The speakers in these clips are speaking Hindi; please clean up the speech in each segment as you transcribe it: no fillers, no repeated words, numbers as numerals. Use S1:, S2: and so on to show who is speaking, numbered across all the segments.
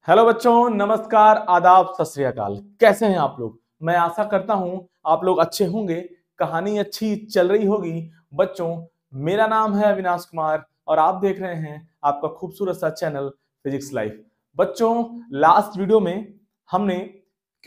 S1: हेलो बच्चों, नमस्कार, आदाब, सत श्री अकाल। कैसे हैं आप लोग? मैं आशा करता हूं आप लोग अच्छे होंगे। कहानी अच्छी चल रही होगी। बच्चों, मेरा नाम है अविनाश कुमार और आप देख रहे हैं आपका खूबसूरत सा चैनल फिजिक्स लाइफ। बच्चों, लास्ट वीडियो में हमने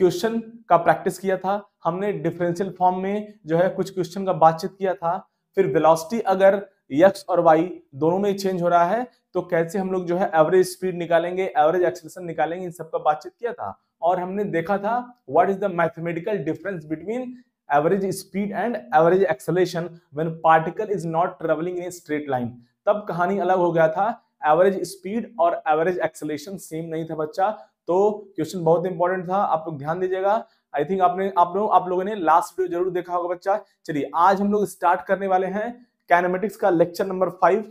S1: क्वेश्चन का प्रैक्टिस किया था। हमने डिफरेंशियल फॉर्म में जो है कुछ क्वेश्चन का बातचीत किया था। फिर वेलोसिटी अगर एक्स और वाई दोनों में चेंज हो रहा है तो कैसे हम लोग जो है एवरेज स्पीड निकालेंगे, एवरेज एक्सेलरेशन निकालेंगे, इन सब का बातचीत किया था। और हमने देखा था what is the mathematical difference between average speed and average acceleration when particle is not travelling in a straight line. तब कहानी अलग हो गया था। एवरेज स्पीड और एवरेज एक्सेलरेशन सेम नहीं था बच्चा। तो क्वेश्चन बहुत इंपॉर्टेंट था, आप लोग ध्यान दीजिएगा। आई थिंक आप लोगों ने लास्ट वीडियो जरूर देखा होगा बच्चा। चलिए आज हम लोग स्टार्ट करने वाले हैं काइनेमेटिक्स का लेक्चर नंबर 5।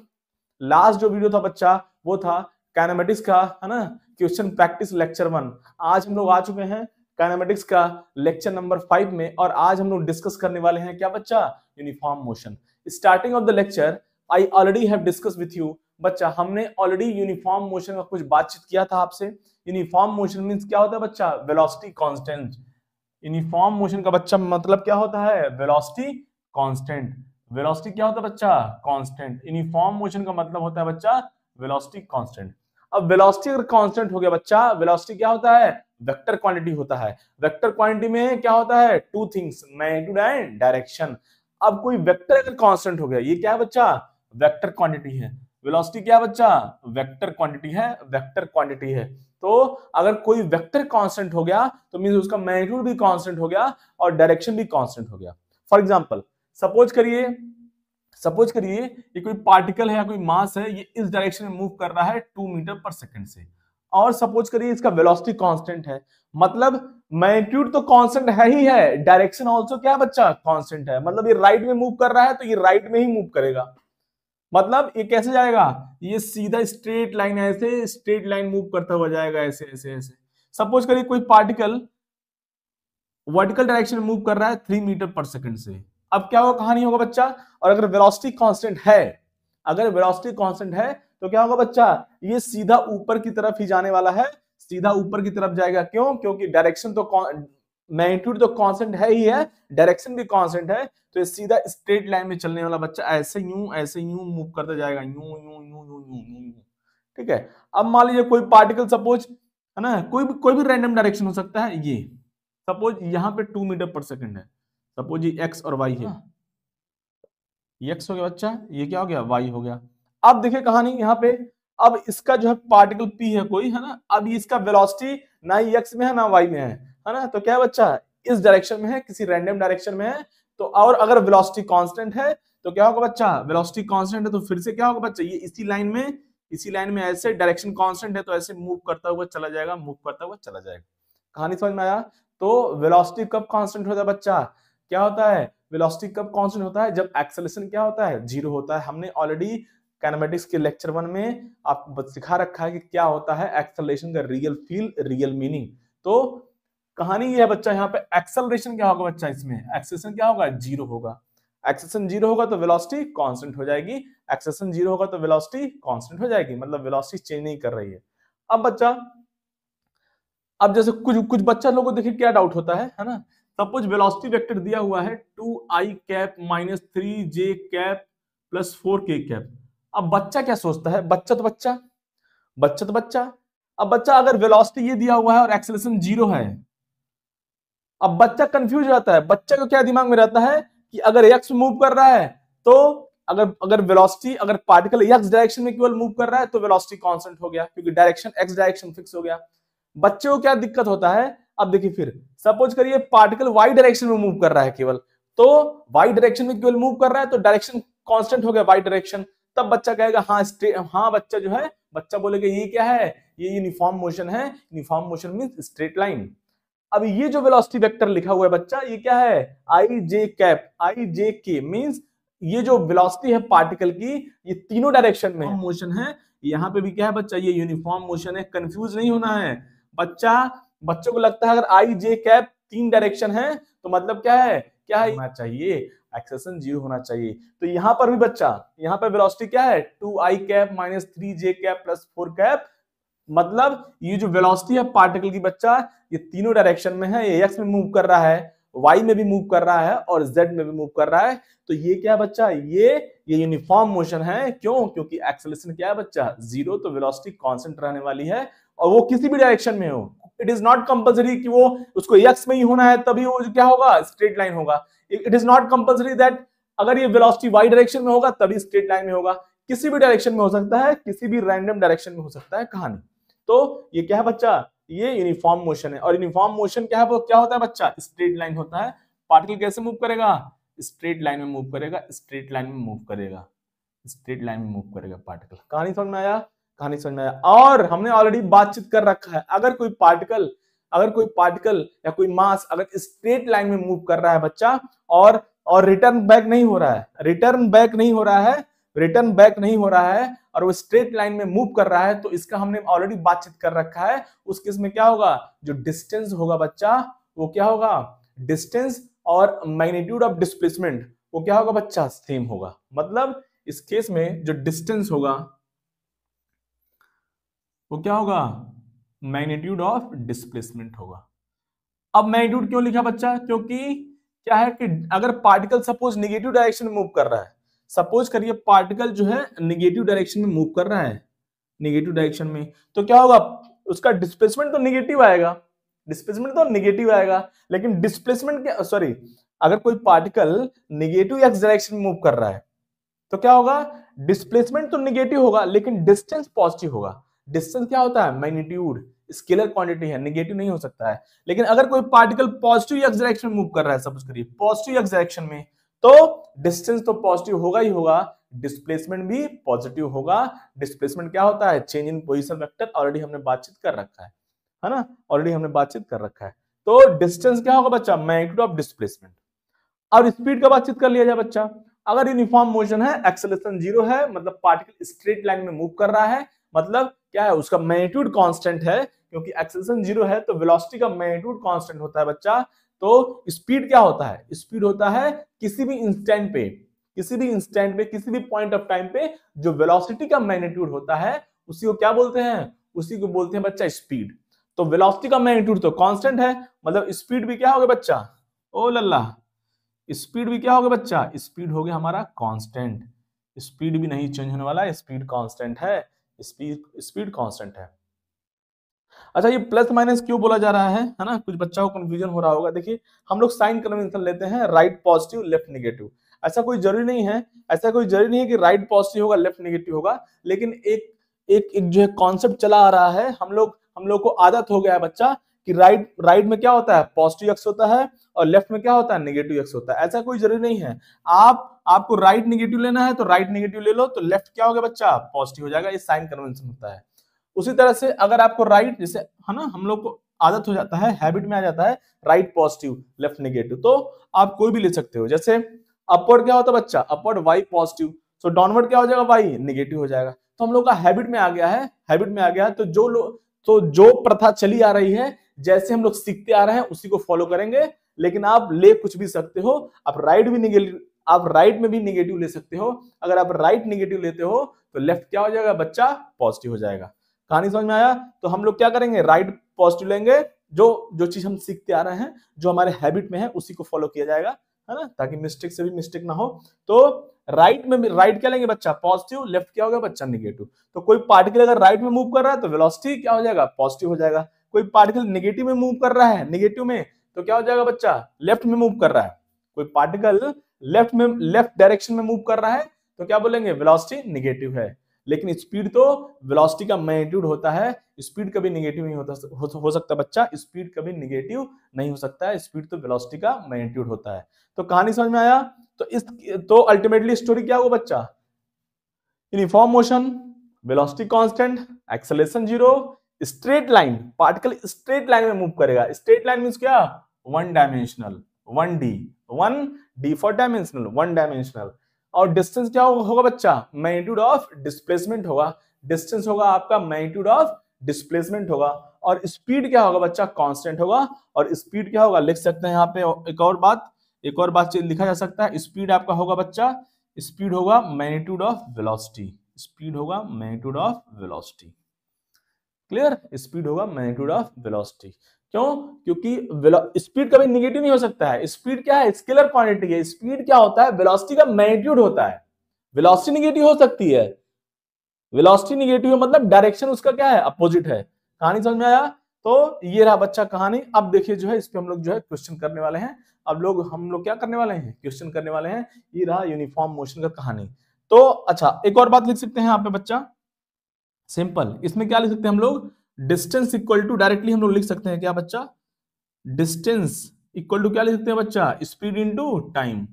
S1: लास्ट जो वीडियो था बच्चा वो था काइनेमेटिक्स का, है ना, क्वेश्चन प्रैक्टिस लेक्चर 1। आज हम लोग आ चुके हैं काइनेमेटिक्स का लेक्चर नंबर 5 में और आज हम लोग डिस्कस करने वाले हैं क्या बच्चा? Uniform motion. Starting of the lecture I already have discuss with you बच्चा। हमने ऑलरेडी यूनिफॉर्म मोशन का कुछ बातचीत किया था आपसे। यूनिफॉर्म मोशन मींस क्या होता है बच्चा? Velocity constant. यूनिफॉर्म मोशन का बच्चा मतलब क्या होता है? Velocity constant. वेलोसिटी क्या होता है बच्चा? कांस्टेंट। यूनिफॉर्म मोशन का मतलब होता है बच्चा वेलोसिटी कांस्टेंट। अब वेलोसिटी अगर कांस्टेंट हो गया बच्चा, वेलोसिटी क्या होता है? वेक्टर क्वांटिटी होता है। वेक्टर क्वांटिटी में क्या होता है? Two things, magnitude and direction. अब कोई वेक्टर अगर कांस्टेंट हो गया, ये क्या है बच्चा? वेक्टर क्वांटिटी है। वेलोसिटी क्या है बच्चा? वेक्टर क्वांटिटी है, वेक्टर क्वांटिटी है। तो अगर कोई वेक्टर कांस्टेंट हो गया तो मींस उसका मैग्नीट्यूड भी कांस्टेंट हो गया और डायरेक्शन भी कांस्टेंट हो गया। फॉर एग्जांपल सपोज करिए ये कोई पार्टिकल है या कोई मास है, ये इस डायरेक्शन में मूव कर रहा है 2 मीटर पर सेकंड से। और सपोज करिए इसका वेलोसिटी कांस्टेंट है, मतलब मैग्नीट्यूड तो कांस्टेंट है ही है, डायरेक्शन आल्सो क्या है बच्चा? कांस्टेंट है। मतलब ये राइट में मूव कर रहा है तो ये राइट में ही मूव करेगा। मतलब ये कैसे जाएगा? ये सीधा स्ट्रेट लाइन, ऐसे स्ट्रेट लाइन मूव करता हुआ जाएगा, ऐसे ऐसे ऐसे। सपोज करिए कोई पार्टिकल वर्टिकल डायरेक्शन में मूव कर रहा है 3 मीटर पर सेकंड से। अब क्या होगा? कहानी होगा बच्चा। और अगर वेलोसिटी कांस्टेंट है, अगर वेलोसिटी कांस्टेंट है तो क्या होगा बच्चा? ये सीधा ऊपर की तरफ ही जाने वाला है, सीधा ऊपर की तरफ जाएगा। क्यों? क्योंकि डायरेक्शन तो मैग्नीट्यूड तो कांस्टेंट है ही है, डायरेक्शन भी कांस्टेंट है। तो ये सीधा स्ट्रेट लाइन में चलने वाला बच्चा ऐसे यूं मूव करता जाएगा, यूं यूं यूं यूं यूं यूं। ठीक है। अब मान लीजिए कोई पार्टिकल, सपोज, है ना, कोई भी रैंडम डायरेक्शन हो सकता है। ये सपोज यहाँ पे 2 मीटर पर सेकंड है, सपोज ये एक्स और वाई है। ये एक्स हो गया बच्चा, ये क्या हो गया? वाई हो गया। अब देखिए कहानी यहाँ पे। अब इसका जो है पार्टिकल पी है कोई, है ना, अब इसका वेलोसिटी ना ही एक्स में है ना वाई में है ना, तो क्या है बच्चा? इस डायरेक्शन में है, किसी रैंडम डायरेक्शन में है। तो और अगर वेलोसिटी कांस्टेंट है तो क्या होगा बच्चा? वेलोसिटी कांस्टेंट है तो फिर से क्या होगा बच्चा? ये इसी लाइन में ऐसे डायरेक्शन कांस्टेंट है तो ऐसे मूव करता हुआ चला जाएगा, मूव करता हुआ चला जाएगा। कहानी समझ में आया? तो वेलोसिटी कब कांस्टेंट होता है बच्चा? क्या होता है? वेलोसिटी कब कांस्टेंट होता है? जब एक्सेलरेशन क्या होता है? जीरो होता है। हमने ऑलरेडी काइनेमेटिक्स के लेक्चर 1 में आपको सिखा रखा है कि क्या होता है एक्सेलरेशन का रियल फील, रियल मीनिंग। तो कहानी ये है बच्चा, यहाँ पे एक्सेलरेशन क्या होगा बच्चा? इसमें एक्सेलरेशन क्या होगा? जीरो होगा। एक्सेलरेशन जीरो होगा तो वेलोसिटी कांस्टेंट हो जाएगी। एक्सेलरेशन जीरो होगा तो वेलोसिटी कांस्टेंट हो जाएगी, मतलब वेलोसिटी चेंज नहीं कर रही है। अब बच्चा, अब जैसे कुछ कुछ बच्चा लोगों को देखिए क्या डाउट होता है ना। सपोज वेलोसिटी वेक्टर दिया हुआ है 2i cap minus 3j cap plus 4k cap. अब बच्चा क्या सोचता है? बच्चा। अब बच्चा अगर वेलोसिटी ये दिया हुआ है और एक्सेलरेशन जीरो है, अब बच्चा कंफ्यूज हो जाता है। बच्चा को क्या दिमाग में रहता है कि अगर एक्स मूव कर रहा है तो अगर अगर वेलोसिटी, अगर पार्टिकल एक्स डायरेक्शन में केवल मूव कर रहा है तो वेलोसिटी कांस्टेंट हो गया, क्योंकि डायरेक्शन एक्स डायरेक्शन फिक्स हो गया। बच्चे को क्या दिक्कत होता है? अब देखिए फिर सपोज करिए पार्टिकल वाई डायरेक्शन में मूव कर रहा है केवल, तो वाई डायरेक्शन में केवल मूव कर रहा है तो डायरेक्शन कांस्टेंट हो गया वाई डायरेक्शन। तब बच्चा कहेगा हाँ हाँ, बच्चा जो है, बच्चा बोलेगा ये क्या है? ये यूनिफॉर्म मोशन है। Uniform motion means straight line. अब ये जो वेलोसिटी वेक्टर लिखा हुआ है बच्चा, ये क्या है? आई जे कैप, आई जे के मींस ये जो वेलोसिटी है पार्टिकल की, ये तीनों डायरेक्शन में मोशन है। यहाँ पे भी क्या है बच्चा? ये यूनिफॉर्म मोशन है। कंफ्यूज नहीं होना है बच्चा। बच्चों को लगता है अगर आई जे कैप 3 डायरेक्शन है तो मतलब क्या है? क्या है होना चाहिए? एक्सेलरेशन जीरो होना चाहिए। तो यहाँ पर भी बच्चा, यहाँ पर वेलोसिटी क्या है? 2i cap minus 3j cap plus 4 cap मतलब ये जो वेलोसिटी है पार्टिकल की बच्चा, ये तीनों डायरेक्शन में है, ये एक्स में मूव कर रहा है, वाई में भी मूव कर रहा है और जेड में भी मूव कर रहा है। तो ये क्या है बच्चा, ये यूनिफॉर्म मोशन है। क्यों? क्योंकि एक्सेलरेशन क्या है बच्चा, जीरो, तो वेलोसिटी कांस्टेंट रहने वाली है और वो किसी भी डायरेक्शन में हो। इट इज नॉट कंपल्सरी कि वो उसको एक्स में ही होना है तभी वो क्या होगा, स्ट्रेट लाइन होगा। It is not compulsory that अगर ये वेलोसिटी वाई डायरेक्शन में होगा तभी स्ट्रेट लाइन में होगा, किसी भी डायरेक्शन में हो सकता है, किसी भी रैंडम डायरेक्शन में हो सकता है कहानी। तो ये क्या है बच्चा, ये यूनिफॉर्म मोशन है। और यूनिफॉर्म मोशन क्या है, वो क्या होता है बच्चा, स्ट्रेट लाइन होता है। पार्टिकल कैसे मूव करेगा, स्ट्रेट लाइन में मूव करेगा, स्ट्रेट लाइन में मूव करेगा, स्ट्रेट लाइन में मूव करेगा पार्टिकल। कहानी समझ में आया, कहानी समझ में आया। और हमने ऑलरेडी बातचीत कर रखा है, अगर कोई पार्टिकल या कोई मास अगर स्ट्रेट लाइन में मूव कर रहा है बच्चा और रिटर्न बैक नहीं हो रहा है, रिटर्न बैक नहीं हो रहा है और वो स्ट्रेट लाइन में मूव कर रहा है, तो इसका हमने ऑलरेडी बातचीत कर रखा है। उस केस में क्या होगा, जो डिस्टेंस होगा बच्चा वो क्या होगा, डिस्टेंस और मैग्नीट्यूड ऑफ डिस्प्लेसमेंट वो क्या होगा बच्चा, सेम होगा। मतलब इस केस में जो डिस्टेंस होगा वो क्या होगा, मैग्नीट्यूड ऑफ डिस्प्लेसमेंट होगा। अब मैग्नीट्यूड क्यों लिखा बच्चा, क्योंकि क्या है कि अगर पार्टिकल सपोज निगेटिव डायरेक्शन में मूव कर रहा है, सपोज करिए पार्टिकल जो है निगेटिव डायरेक्शन में मूव कर रहा है, निगेटिव डायरेक्शन में, तो क्या होगा, उसका डिस्प्लेसमेंट तो निगेटिव आएगा, लेकिन डिस्प्लेसमेंट क्या, सॉरी, अगर कोई पार्टिकल निगेटिव एक्स डायरेक्शन में मूव कर रहा है तो क्या होगा, डिस्प्लेसमेंट तो निगेटिव होगा लेकिन डिस्टेंस पॉजिटिव होगा। डिस्टेंस क्या होता है, मैग्नीट्यूड, स्केलर क्वांटिटी है, नेगेटिव नहीं हो सकता है। लेकिन अगर कोई पार्टिकल पॉजिटिव एक्स डायरेक्शन में मूव कर रहा है, सपोज करिए पॉजिटिव एक्स डायरेक्शन में, तो डिस्टेंस तो पॉजिटिव होगा ही होगा, डिस्प्लेसमेंट भी पॉजिटिव होगा। डिस्प्लेसमेंट क्या होता है, change in position vector, already हमने बातचीत कर रखा है ना, ऑलरेडी हमने बातचीत कर रखा है। तो डिस्टेंस क्या होगा बच्चा, मैग्नीट्यूड ऑफ डिस्प्लेसमेंट। अब स्पीड का बातचीत कर लिया जाए बच्चा, अगर यूनिफॉर्म मोशन है, एक्सेलरेशन जीरो है, मतलब पार्टिकल स्ट्रेट लाइन में मूव कर रहा है, मतलब क्या है, उसका मैग्नीट्यूड कांस्टेंट है, क्योंकि एक्सेलरेशन जीरो है तो वेलोसिटी का मैग्नीट्यूड कांस्टेंट होता है बच्चा। तो स्पीड क्या होता है, स्पीड होता है किसी भी इंस्टेंट पे, किसी भी पॉइंट ऑफ टाइम पे जो वेलोसिटी का मैग्नीट्यूड होता है उसी को क्या बोलते हैं, उसी को बोलते हैं बच्चा स्पीड। तो वेलोसिटी का मैग्नीट्यूड तो कांस्टेंट है, मतलब स्पीड भी क्या होगा बच्चा, ओ लल्ला, स्पीड भी क्या होगा बच्चा, स्पीड हो गया हमारा कांस्टेंट, स्पीड भी नहीं चेंज होने वाला है, स्पीड कांस्टेंट है, स्पीड कांस्टेंट है। अच्छा, ये प्लस माइनस क्यों बोला जा रहा है ना, कुछ बच्चा को कंफ्यूजन हो रहा होगा। देखिए हम लोग साइन कन्वेंशन लेते हैं, राइट पॉजिटिव लेफ्ट नेगेटिव। ऐसा कोई जरूरी नहीं है कि राइट पॉजिटिव होगा लेफ्ट नेगेटिव होगा, लेकिन एक जो है कॉन्सेप्ट चला आ रहा है, हम लोग को आदत हो गया है बच्चा कि राइट में क्या होता है, पॉजिटिव एक्स होता है और लेफ्ट में क्या होता है, नेगेटिव एक्स होता है। ऐसा कोई जरूरी नहीं है, आपको राइट नेगेटिव लेना है तो राइट नेगेटिव ले लो, तो लेफ्ट क्या होगा बच्चा, पॉजिटिव हो जाएगा। ये साइन कन्वेंशन होता है। उसी तरह से अगर आपको राइट, जैसे है ना, हम लोग को आदत हो जाता है, हैबिट में आ जाता है राइट पॉजिटिव लेफ्ट नेगेटिव, तो आप कोई भी ले सकते हो। जैसे अपवर्ड क्या होता है बच्चा, अपवर्ड वाई पॉजिटिव, तो डाउनवर्ड क्या हो जाएगा, वाई नेगेटिव हो जाएगा। तो हम लोग का हैबिट में आ गया है, तो जो प्रथा चली आ रही है, जैसे हम लोग सीखते आ रहे हैं उसी को फॉलो करेंगे। लेकिन आप ले कुछ भी सकते हो, आप राइट में भी नेगेटिव ले सकते हो। अगर आप राइट नेगेटिव लेते हो तो लेफ्ट क्या हो जाएगा बच्चा, पॉजिटिव हो जाएगा। कहानी समझ में आया। तो हम लोग क्या करेंगे, राइट पॉजिटिव लेंगे, जो चीज हम सीखते आ रहे हैं, जो हमारे हैबिट में है उसी को फॉलो किया जाएगा, है ना, ताकि मिस्टेक से भी मिस्टेक ना हो। तो राइट में राइट क्या लेंगे बच्चा, पॉजिटिव, लेफ्ट क्या होगा बच्चा, नेगेटिव। तो कोई पार्टिकल अगर राइट में मूव कर रहा है तो वेलोसिटी क्या हो जाएगा, पॉजिटिव हो जाएगा। कोई पार्टिकल नेगेटिव में मूव कर रहा है, नेगेटिव में, तो क्या हो जाएगा बच्चा, लेफ्ट में मूव कर रहा है। कोई पार्टिकल लेफ्ट डायरेक्शन में मूव कर रहा है तो क्या बोलेंगे, वेलोसिटी नेगेटिव है। लेकिन स्पीड तो वेलोसिटी का मैग्नीट्यूड होता है, स्पीड कभी नेगेटिव नहीं हो सकता बच्चा, स्पीड कभी नेगेटिव नहीं हो सकता है, स्पीड तो वेलोसिटी का मैग्नीट्यूड होता है। तो कहानी समझ में आया। तो अल्टीमेटली स्टोरी क्या होगा बच्चा, uniform motion, velocity constant, acceleration zero, straight line, particle straight line में मूव करेगा। स्ट्रेट लाइन मींस क्या, one dimensional, 1D for dimensional, one dimensional. और डिस्टेंस क्या होगा बच्चा, मैग्नीट्यूड ऑफ डिस्प्लेसमेंट होगा। डिस्टेंस होगा आपका मैग्नीट्यूड ऑफ डिस्प्लेसमेंट होगा। और स्पीड क्या होगा बच्चा, कांस्टेंट होगा। और स्पीड क्या होगा, लिख सकते हैं यहाँ पे एक और बात लिखा जा सकता है, स्पीड आपका होगा बच्चा, स्पीड होगा मैग्नीट्यूड ऑफ वेलोसिटी, स्पीड होगा magnitude of velocity. Clear, speed होगा मैग्नीट्यूड ऑफ वेलोसिटी। क्यों? क्योंकि स्पीड कभी निगेटिव नहीं हो सकता है। स्पीड क्या है? स्केलर क्वांटिटी है। स्पीड क्या होता है? वेलोसिटी का मैग्नीट्यूड होता है। वेलोसिटी निगेटिव हो सकती है, वेलोसिटी निगेटिव मतलब डायरेक्शन उसका क्या है? अपोजिट है। कहानी समझ में आया? तो ये रहा बच्चा कहानी। अब देखिए जो है इस पे हम लोग जो है क्वेश्चन करने वाले हैं। अब हम लोग क्या करने वाले हैं? क्वेश्चन करने वाले हैं। ये रहा यूनिफॉर्म मोशन का कहानी। तो अच्छा, एक और बात लिख सकते हैं यहाँ पे बच्चा, सिंपल। इसमें क्या लिख सकते हैं हम लोग? डिस्टेंस इक्वल टू, डायरेक्टली हम लोग लिख सकते हैं क्या बच्चा? डिस्टेंस इक्वल टू क्या लिख सकते हैं बच्चा? Speed into time.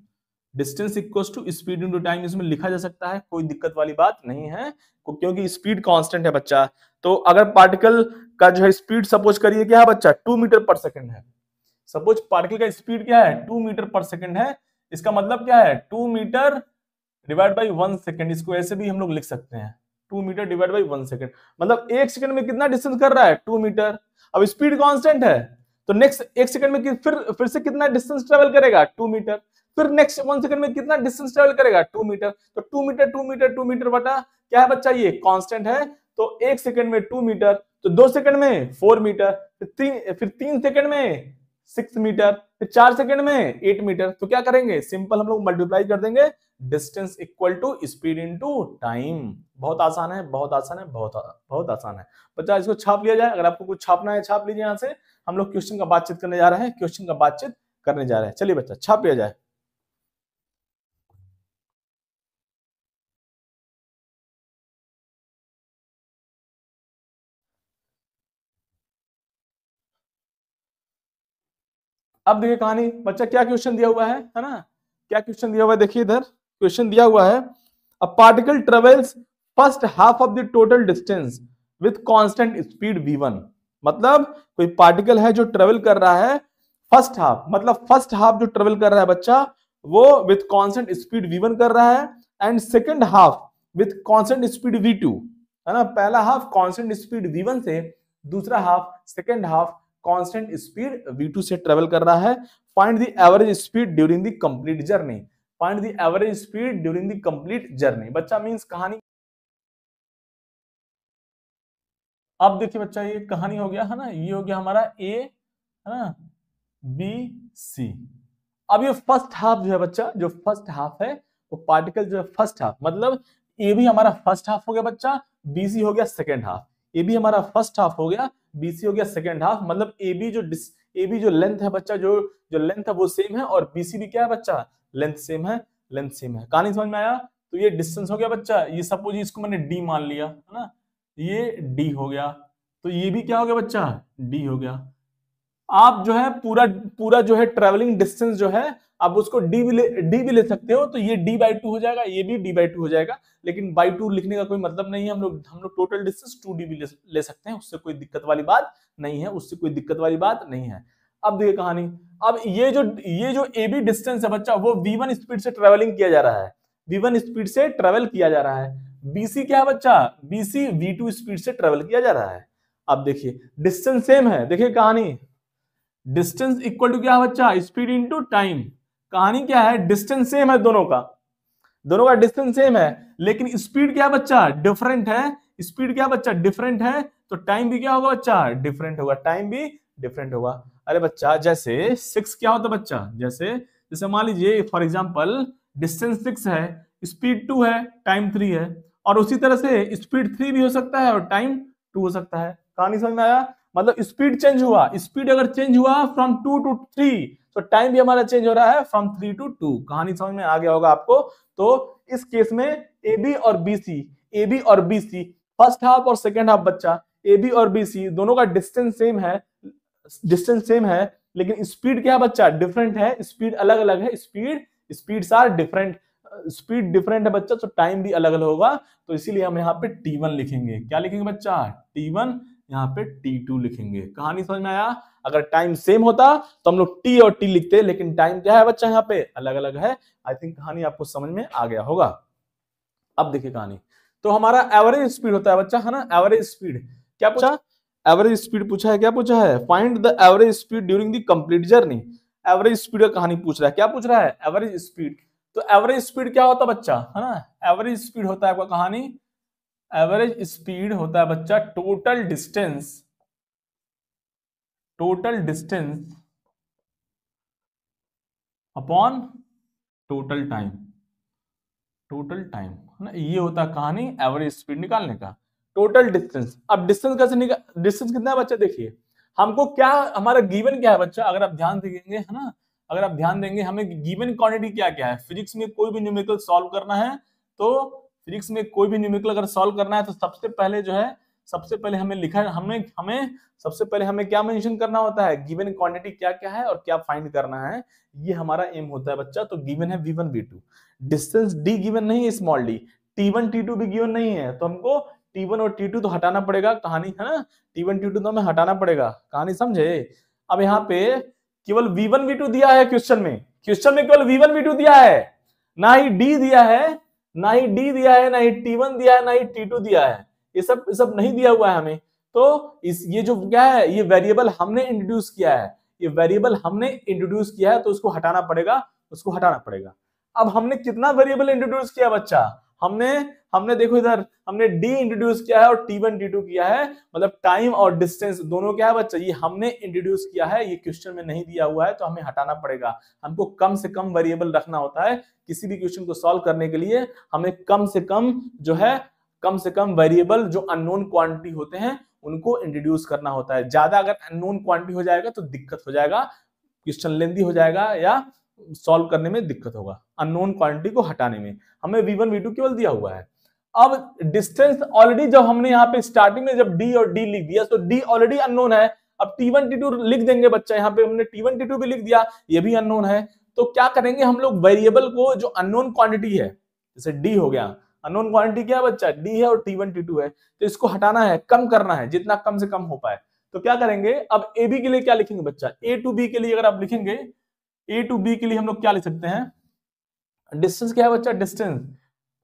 S1: Distance equals to speed into time इसमें लिखा जा सकता है, कोई दिक्कत वाली बात नहीं है, क्योंकि स्पीड कांस्टेंट है बच्चा। तो अगर पार्टिकल का जो है स्पीड सपोज करिए क्या है बच्चा? 2 मीटर पर सेकंड है। सपोज पार्टिकल का स्पीड क्या है? 2 मीटर पर सेकंड है। इसका मतलब क्या है? 2 मीटर डिवाइड बाई 1 सेकंड। इसको ऐसे भी हम लोग लिख सकते हैं, 2 मीटर डिवाइड बाई 1 सेकंड। मतलब 1 सेकंड में कितना डिस्टेंस कर रहा है? 2 मीटर। अब स्पीड कांस्टेंट है तो नेक्स्ट 1 सेकंड में फिर से कितना डिस्टेंस ट्रेवल करेगा? 2 मीटर। फिर नेक्स्ट 1 सेकंड में कितना डिस्टेंस ट्रेवल करेगा? 2 मीटर। तो 2 मीटर 2 मीटर 2 मीटर बटा क्या है बच्चा? ये कांस्टेंट है। तो 1 सेकंड में 2 मीटर, तो 2 सेकंड में 4 मीटर, फिर 3 सेकंड में 6 मीटर, फिर 4 सेकंड में 8 मीटर। तो क्या करेंगे? सिंपल हम लोग मल्टीप्लाई कर देंगे, distance equal to speed into time. बहुत आसान है, बहुत आसान है, बहुत आसान है बच्चा। इसको छाप लिया जाए, अगर आपको कुछ छापना है छाप लीजिए। यहां से हम लोग क्वेश्चन का बातचीत करने जा रहे हैं, क्वेश्चन का बातचीत करने जा रहे हैं। चलिए बच्चा छाप लिया जाए। अब देखिए कहानी बच्चा, क्या क्वेश्चन दिया हुआ है ना? क्या क्वेश्चन दिया हुआ है? देखिए इधर क्वेश्चन दिया हुआ है, a particle travels first half of the total distance with constant speed v1। मतलब कोई पार्टिकल है जो ट्रेवल कर रहा है फर्स्ट हाफ, मतलब फर्स्ट हाफ जो ट्रेवल कर रहा है बच्चा वो विथ कांस्टेंट स्पीड v1 कर रहा है, and second half with constant speed v2, है ना? पहला हाफ कांस्टेंट स्पीड v1 से, दूसरा half second half constant speed v2 से ट्रेवल कर रहा है। Find the average speed during the complete journey. Find the average speed during the complete journey. बच्चा मींस कहानी। अब देखिए बच्चा, ये कहानी हो गया है ना, ये हो गया हमारा ए, है ना, बी, सी। अब ये फर्स्ट हाफ जो है बच्चा, जो फर्स्ट हाफ है वो पार्टिकल जो है फर्स्ट हाफ, मतलब ए भी हमारा फर्स्ट हाफ हो गया बच्चा, बीसी हो गया सेकेंड हाफ। ए भी हमारा फर्स्ट हाफ हो गया, बीसी हो गया सेकेंड हाफ। मतलब ए बी जो लेंथ है बच्चा, जो लेंथ है वो सेम है, और बीसी भी क्या है बच्चा? लेंथ सेम है, लेंथ सेम है। कहानी समझ में आया? तो ये डिस्टेंस हो गया बच्चा। ये सपोज इसको मैंने डी मान लिया, है ना, ये डी हो गया, तो ये भी क्या हो गया बच्चा? डी हो गया। आप जो है पूरा पूरा जो है ट्रेवलिंग डिस्टेंस जो है आप उसको डी भी ले सकते हो, तो ये d/2 हो जाएगा, ये भी d/2 हो जाएगा। लेकिन बाई 2 लिखने का कोई मतलब नहीं है। हम लोग टोटल डिस्टेंस 2d भी ले सकते हैं, उससे कोई दिक्कत वाली बात नहीं है, उससे कोई दिक्कत वाली बात नहीं है। अब देखिए कहानी। अब ये जो ए बी डिस्टेंस है बच्चा, वो v1 स्पीड से ट्रेवलिंग किया जा रहा है, v1 स्पीड से ट्रेवल किया जा रहा है। बीसी क्या है बच्चा? बीसी v2 स्पीड से ट्रेवल किया जा रहा है। अब देखिए डिस्टेंस सेम है। देखिए कहानी, डिस्टेंस इक्वल टू क्या है बच्चा? Speed into time. कहानी क्या है? डिस्टेंस सेम है दोनों का डिस्टेंस सेम है, लेकिन स्पीड क्या बच्चा? डिफरेंट है। स्पीड क्या बच्चा? डिफरेंट है, तो टाइम भी क्या होगा बच्चा? डिफरेंट होगा, टाइम भी डिफरेंट होगा। अरे बच्चा जैसे 6 क्या होता है बच्चा? जैसे जैसे मान लीजिए फॉर एग्जांपल डिस्टेंस 6 है, स्पीड 2 है, टाइम 3 है, और उसी तरह से स्पीड 3 भी हो सकता है और टाइम 2 हो सकता है। कहानी समझ में आया? मतलब स्पीड चेंज हुआ, स्पीड अगर चेंज हुआ फ्रॉम 2 to 3, तो टाइम भी हमारा चेंज हो रहा है फ्रॉम 3 to 2। कहानी समझ में आ गया होगा आपको? तो इस केस में ए बी और बी सी फर्स्ट हाफ और सेकेंड हाफ बच्चा, ए बी और बी सी दोनों का डिस्टेंस सेम है, लेकिन स्पीड क्या बच्चा? डिफरेंट है, स्पीड अलग अलग है, speeds are different, speed different है बच्चा, तो टाइम भी अलग अलग होगा। तो इसीलिए हम यहाँ पे T1 लिखेंगे। क्या लिखेंगे बच्चा? T1, यहाँ पे T2 लिखेंगे। कहानी समझ में आया? अगर टाइम सेम होता तो हम लोग T और T लिखते, लेकिन टाइम क्या है बच्चा? यहाँ पे अलग अलग है। आई थिंक कहानी आपको समझ में आ गया होगा। अब देखिए कहानी, तो हमारा एवरेज स्पीड होता है बच्चा, है ना, एवरेज स्पीड। क्या पूछा? एवरेज स्पीड पूछा है। क्या पूछा है? Find the average speed during the complete journey. Average speed का कहानी पूछ रहा है। क्या पूछ रहा है? Average speed. तो एवरेज स्पीड क्या होता है बच्चा, है ना? एवरेज स्पीड होता है आपका कहानी एवरेज स्पीड होता है बच्चा total distance upon total time है ना, ये होता है कहानी एवरेज स्पीड निकालने का। टोटल डिस्टेंस, अब डिस्टेंस कैसे निकाल, डिस्टेंस कितना है बच्चा, देखिए हमको क्या, हमारा गिवन क्या है बच्चा, अगर आप ध्यान देंगे है ना, अगर आप ध्यान देंगे हमें गिवन क्वांटिटी क्या क्या है। फिजिक्स में कोई भी न्यूमेरिकल सॉल्व करना है तो फिजिक्स में कोई भी न्यूमेरिकल अगर सॉल्व करना है तो सबसे पहले जो है, सबसे पहले हमें लिखा है, हमें हमें सबसे पहले हमें क्या मेंशन करना होता है, गिवन क्वांटिटी क्या क्या है और क्या फाइंड करना है, ये हमारा एम होता है बच्चा। तो गिवन है v1 v2, distance d given नहीं है, स्मॉल d, t1 t2 भी गिवन नहीं है, तो हमको t1 और t2 तो हटाना पड़ेगा, कहानी है ना, t1 t2 तो हमें हटाना पड़ेगा, कहानी समझे। अब यहाँ पे केवल v1 v2 दिया है क्वेश्चन में, केवल v1 v2 दिया है, ना ही d दिया है, ना ही d दिया है, ना ही t1 दिया है, ना ही t2 दिया है, ये सब नहीं दिया हुआ है हमें। तो इस ये जो क्या है, ये वेरिएबल हमने इंट्रोड्यूस किया है, ये वेरिएबल हमने इंट्रोड्यूस किया है, तो उसको हटाना पड़ेगा, उसको हटाना पड़ेगा। अब हमने कितना वेरिएबल इंट्रोड्यूस किया बच्चा, हमने हमने देखो इधर, हमने डी इंट्रोड्यूस किया है और टी1 टी2 किया है, मतलब टाइम और डिस्टेंस दोनों क्या है बच्चा, ये हमने इंट्रोड्यूस किया है, ये क्वेश्चन में नहीं दिया हुआ है, तो हमें हटाना पड़ेगा। हमको कम से कम वेरिएबल रखना होता है किसी भी क्वेश्चन को सॉल्व करने के लिए, हमें कम से कम जो है, कम से कम वेरिएबल जो अननोन क्वांटिटी होते हैं उनको इंट्रोड्यूस करना होता है। ज्यादा अगर अननोन क्वांटिटी हो जाएगा तो दिक्कत हो जाएगा, क्वेश्चन लेंदी हो जाएगा या सॉल्व करने में दिक्कत होगा, अननोन क्वांटिटी को हटाने में। हमें v1 v2 केवल दिया हुआ है। अब डिस्टेंस ऑलरेडी जब हमने यहाँ पे स्टार्टिंग में जब d और d लिख दिया तो d ऑलरेडी अननोन है, अब t1 t2 लिख देंगे बच्चा, यहाँ पे हमने t1 t2 भी लिख दिया, ये भी अननोन है। तो क्या करेंगे हम लोग, वेरिएबल को जो अननोन क्वांटिटी है, जैसे d हो गया, अननोन क्वांटिटी क्या है बच्चा, d है और t1 t2 है, तो इसको हटाना है, कम करना है, जितना कम से कम हो पाए। तो क्या करेंगे, अब ए बी के लिए क्या लिखेंगे बच्चा, ए टू बी के लिए अगर आप लिखेंगे, ए टू बी के लिए हम लोग क्या लिख सकते हैं, डिस्टेंस क्या है बच्चा, distance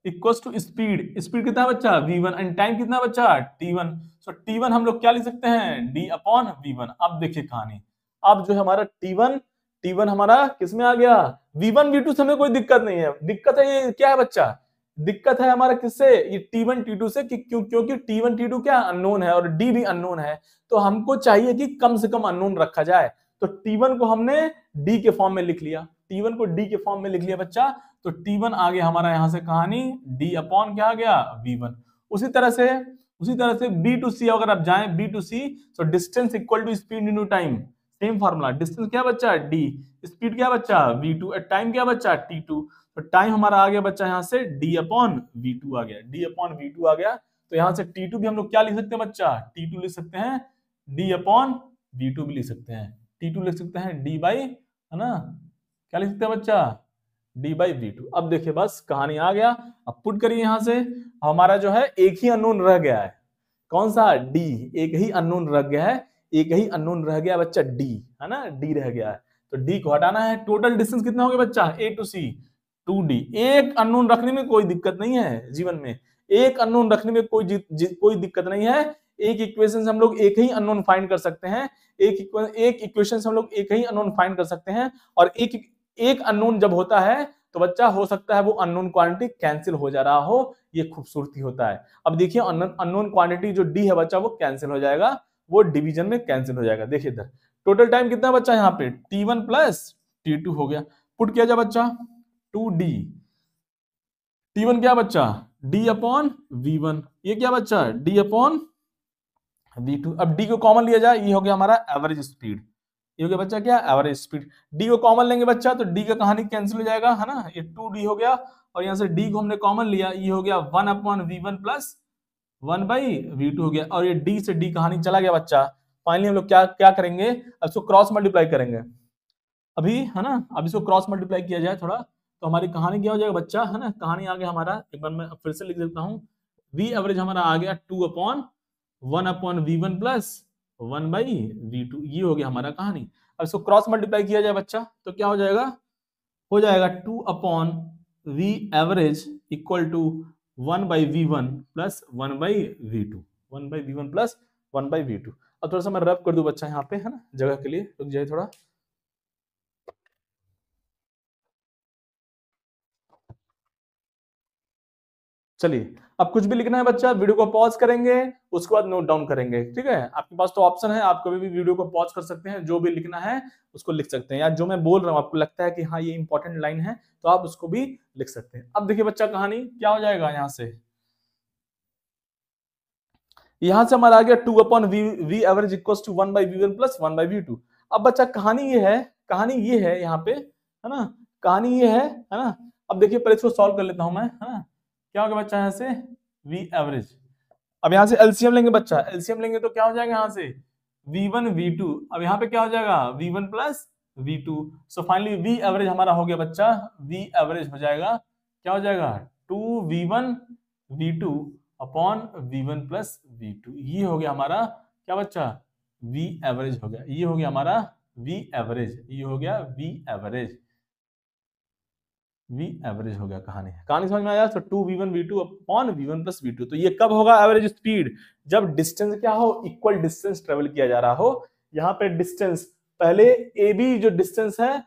S1: equals to speed, speed कितना है बच्चा v1, एंड टाइम कितना है बच्चा t1, सो t1 हम लोग क्या लिख सकते हैं, d अपॉन v1। अब देखिए कहानी, अब जो है हमारा t1 हमारा किस में आ गया, v1 v2 से हमें कोई दिक्कत नहीं है, दिक्कत है ये क्या है बच्चा, दिक्कत है हमारा किससे, ये t1 t2 से, क्योंकि t1 t2 क्या अननोन है और d भी अननोन है, तो हमको चाहिए कि कम से कम अननोन रखा जाए। तो t1 को हमने d के फॉर्म में लिख लिया, t1 को d के फॉर्म में लिख लिया बच्चा, तो t1 आ गया हमारा यहां से कहानी d अपॉन क्या आ गया v1। उसी तरह से b टू सी अगर आप जाएं, b टू सी, तो distance equal to speed into time, same formula, distance क्या बच्चा d, स्पीड क्या बच्चा v2, टाइम क्या बच्चा t2, तो टाइम हमारा आ गया बच्चा यहाँ से d अपॉन v2 आ गया, d अपॉन v2 आ गया। तो यहाँ से t2 भी हम लोग क्या लिख सकते हैं बच्चा, t2 लिख सकते हैं d अपॉन v2 भी लिख सकते हैं, t2 लिख सकते हैं d बाई, है ना, क्या लिख सकते हैं बच्चा, d बाई v2। अब देखिए बस कहानी आ गया, अब पुट करिए यहां से, हमारा जो है एक ही अननोन रह गया है, कौन सा d, एक ही अननोन रह गया है, एक ही अननोन रह गया बच्चा d, है ना, d रह गया है, तो d को हटाना है। टोटल डिस्टेंस कितना हो गया बच्चा, a टू c 2d। एक अननोन रखने में कोई दिक्कत नहीं है जीवन में, एक अननोन रखने में कोई दिक्कत नहीं है, एक इक्वेशन से हम लोग एक ही अननोन फाइंड कर सकते हैं, एक इक्वेशन से हम लोग एक ही अननोन फाइंड कर सकते हैं, और एक अननोन जब होता है तो बच्चा हो सकता है वो अननोन क्वांटिटी कैंसिल हो जा रहा हो, ये खूबसूरती होता है। अब देखिए अननोन क्वांटिटी जो डी है बच्चा वो कैंसिल हो जाएगा, वो डिवीजन में कैंसिल हो जाएगा। देखिए इधर टोटल टाइम कितना बच्चा, यहाँ पे t1 प्लस t2 हो गया, पुट किया जाए बच्चा 2d, t1 क्या बच्चा d अपॉन v1, ये क्या बच्चा d अपॉन v2। अब d को कॉमन लिया जाए, ये हो गया हमारा एवरेज स्पीड, ये हो गया बच्चा क्या, एवरेज स्पीड। d को कॉमन लेंगे बच्चा तो d का कहानी कैंसिल हो जाएगा, है ना, ये 2d हो गया, और यहाँ से d को हमने कॉमन लिया, ये हो गया 1 upon v1 plus 1 by v2 हो गया, और ये d से d कहानी चला गया बच्चा। फाइनली हम लोग क्या क्या करेंगे, अब इसको क्रॉस मल्टीप्लाई करेंगे अभी, है ना, अब इसको क्रॉस मल्टीप्लाई किया जाए थोड़ा, तो हमारी कहानी क्या हो जाएगा बच्चा, है ना, कहानी आ गया हमारा, एक बार मैं फिर से लिख देता हूँ, v एवरेज हमारा आ गया 2 upon 1 upon v1 plus 1 by v2, ये हो गया हमारा कहानी। अब इसको क्रॉस मल्टीप्लाई किया जाए बच्चा तो क्या हो जाएगा 2 upon v average equal to 1 by v1 plus 1 by v2, 1 by v1 plus 1 by v2। अब थोड़ा सा मैं रब कर दूं बच्चा यहाँ पे, है ना, जगह के लिए रुक जाए थोड़ा, चलिए अब कुछ भी लिखना है बच्चा, वीडियो को पॉज करेंगे, उसके बाद नोट डाउन करेंगे, ठीक है। आपके पास तो ऑप्शन है, आप कभी भी वीडियो को पॉज कर सकते हैं, जो भी लिखना है उसको लिख सकते हैं, या जो मैं बोल रहा हूँ आपको लगता है कि हाँ ये इंपॉर्टेंट लाइन है तो आप उसको भी लिख सकते हैं। अब देखिए बच्चा कहानी क्या हो जाएगा, यहां से हमारा आ गया 2 upon V average equal to 1 by V one plus 1 by V two. अब बच्चा कहानी ये है यहाँ पे, है ना, कहानी ये है ना। अब देखिए पहले इसको सॉल्व कर लेता हूं मैं, है ना। क्या होगा बच्चा यहाँ से वी एवरेज, अब यहाँ से एलसीएम लेंगे बच्चा, एलसीएम लेंगे तो क्या हो जाएगा यहाँ से v1 v2, अब यहाँ पे क्या हो जाएगा v1 plus v2। So finally V average हमारा हो गया बच्चा, वी एवरेज हो जाएगा, क्या हो जाएगा 2v1 v2 upon v1 plus v2। ये हो गया हमारा क्या बच्चा v एवरेज हो गया, ये हो गया हमारा v एवरेज, ये हो गया v एवरेज, v एवरेज हो गया। कहानी समझ में आया। तो 2v1 v2 upon v1 plus v2। तो ये कब होगा एवरेज स्पीड, जब डिस्टेंस क्या हो, इक्वल डिस्टेंस ट्रेवल किया जा रहा हो। यहाँ पे डिस्टेंस पहले ए बी जो डिस्टेंस है,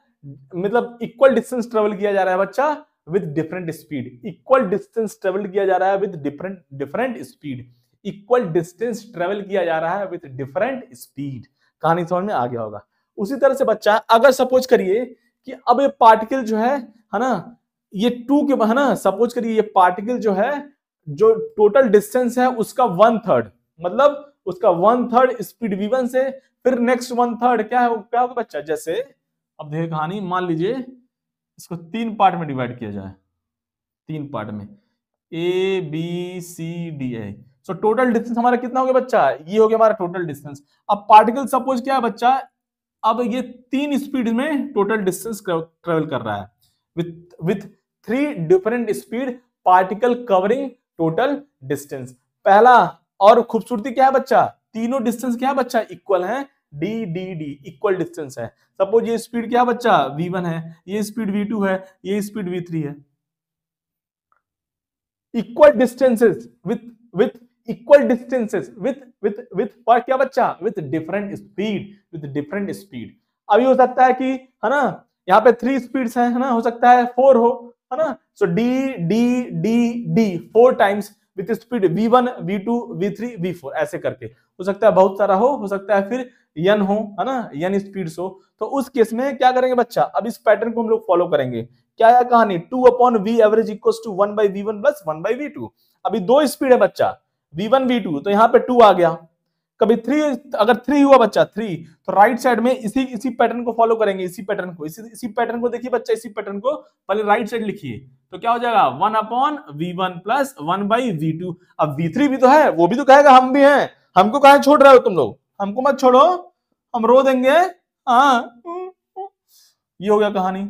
S1: मतलब इक्वल डिस्टेंस ट्रेवल किया जा रहा है बच्चा with different speed, equal distance travel किया जा रहा है with different speed, equal distance travel किया जा रहा है विद डिफरेंट स्पीड। कहानी समझ में आ गया होगा। उसी तरह से बच्चा अगर सपोज करिए कि अब ये पार्टिकल जो है ना, ये 2 के, है ना, सपोज करिए ये पार्टिकल जो है, जो टोटल डिस्टेंस है उसका 1/3, मतलब उसका 1/3 स्पीड v1 से, फिर नेक्स्ट 1/3 क्या होगा बच्चा, जैसे अब देखिए कहानी, मान लीजिए इसको 3 पार्ट में डिवाइड किया जाए, 3 पार्ट में ए बी सी डी है। सो टोटल डिस्टेंस हमारा कितना हो गया बच्चा, ये हो गया हमारा टोटल डिस्टेंस। अब पार्टिकल सपोज क्या है बच्चा, अब ये 3 स्पीड में टोटल डिस्टेंस ट्रेवल कर रहा है with 3 different speed particle covering total distance. पहला और खूबसूरती क्या है बच्चा, तीनों डिस्टेंस क्या है बच्चा, इक्वल है, D D D equal distance है। सपोज ये स्पीड क्या है बच्चा v1 है, ये स्पीड v2 है, ये स्पीड v3 है। Equal distances with equal distances with पर क्या बच्चा, विथ डिफरेंट स्पीड। अभी हो सकता है कि, है ना, यहाँ पे 3 स्पीड्स हैं, है ना, हो सकता है 4 हो, है ना। So D D D D 4 times with speed v1 v2 v3 v4, ऐसे करके हो सकता है बहुत सारा हो सकता है फिर n हो, है ना, n स्पीड्स हो। तो उस केस में क्या करेंगे बच्चा, अब इस पैटर्न को हम लोग फॉलो करेंगे। क्या है कहानी, 2 upon V average equals to 1 by v1 plus 1 by v2। अभी 2 स्पीड है बच्चा v1 v2, तो यहाँ पे 2 आ गया। कभी 3, अगर 3 हुआ बच्चा 3, तो राइट साइड में इसी पैटर्न को फॉलो करेंगे, इसी पैटर्न को देखिए बच्चा, इसी पैटर्न को पहले राइट साइड लिखिए, तो क्या हो जाएगा 1 upon v1 plus 1 by v2। अब v3 भी तो है, वो भी तो कहेगा हम भी हैं, हमको कहां छोड़ रहे हो तुम लोग, हमको मत छोड़ो, हम रो देंगे। हाँ, ये हो गया कहानी।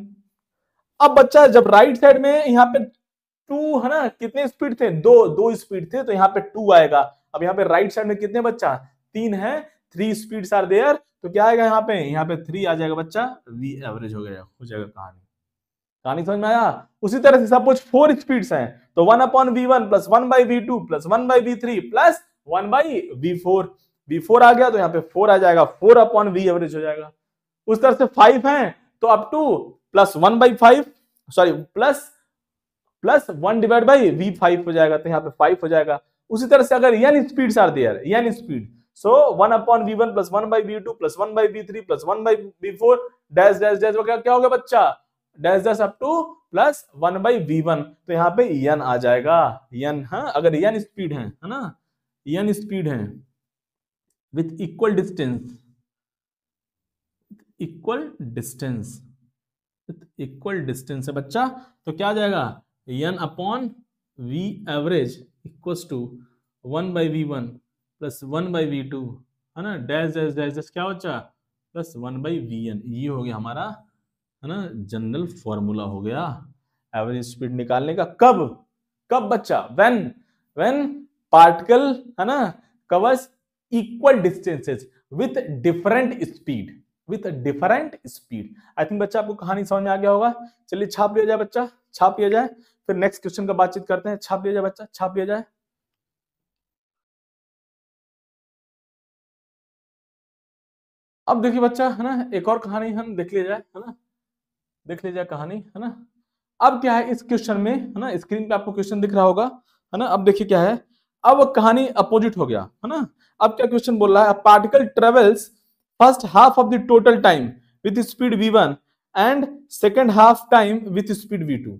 S1: अब बच्चा जब राइट साइड में यहाँ पे 2, है ना, कितने स्पीड थे, 2 स्पीड थे, तो यहाँ पे 2 आएगा। अब यहाँ पे राइट साइड में कितने बच्चा 3 है, 3 स्पीड्स आर देयर, तो क्या आएगा यहाँ पे 3 आ जाएगा बच्चा, वी एवरेज हो जाएगा कहानी समझ में आया। उसी तरह से सपोज 4 स्पीड्स हैं, तो 1 upon v1 plus 1 by v2 plus 1 by v3 plus 1 by v4 आ गया, तो यहाँ पे 4 आ जाएगा, 4 अपॉन वी एवरेज हो जाएगा। उस तरह से 5 हैं, तो up to plus 1 by 5, sorry plus 1 divide by v5 हो जाएगा, तो यहाँ पे 5 हो जाएगा। उसी तरह से अगर n speeds are there, n speed, so 1 upon v1 plus 1 by v2 plus 1 by v3 plus 1 by v4 dash dash dash वगैरह क्या हो गया बच्चा, dash dash up to plus 1 by v1, तो यहाँ पे n आ जाएगा, n, हाँ, अगर n स्पीड है ना, n स्पीड है विथ इक्वल डिस्टेंस है बच्चा, तो क्या आ जाएगा n upon V average equals to 1 by v1 plus 1 by v2, है ना, डैश डैश डैश डैश क्या बच्चा प्लस 1 बाई vn। ये हो गया हमारा, है ना, जनरल फॉर्मूला हो गया एवरेज स्पीड निकालने का। कब बच्चा, व्हेन पार्टिकल, है ना, covers equal distances with different speed. I think बच्चा आपको कहानी समझ में आ गया होगा। चलिए छाप लिया जाए बच्चा, छाप लिया जाए, फिर नेक्स्ट क्वेश्चन का बातचीत करते हैं। छाप लिया जाए बच्चा, छाप लिया जाए। अब देखिए बच्चा, है ना, एक और कहानी हम देख लिया जाए, है ना, देख लिया जाए कहानी, है ना। अब क्या है इस क्वेश्चन में, है ना, स्क्रीन पे आपको क्वेश्चन दिख रहा होगा, है ना। अब देखिए क्या है, अब कहानी अपोजिट हो गया, है ना। अब क्या क्वेश्चन बोल रहा है, particle travels first half of the total time with speed v1 and second half time with speed v2।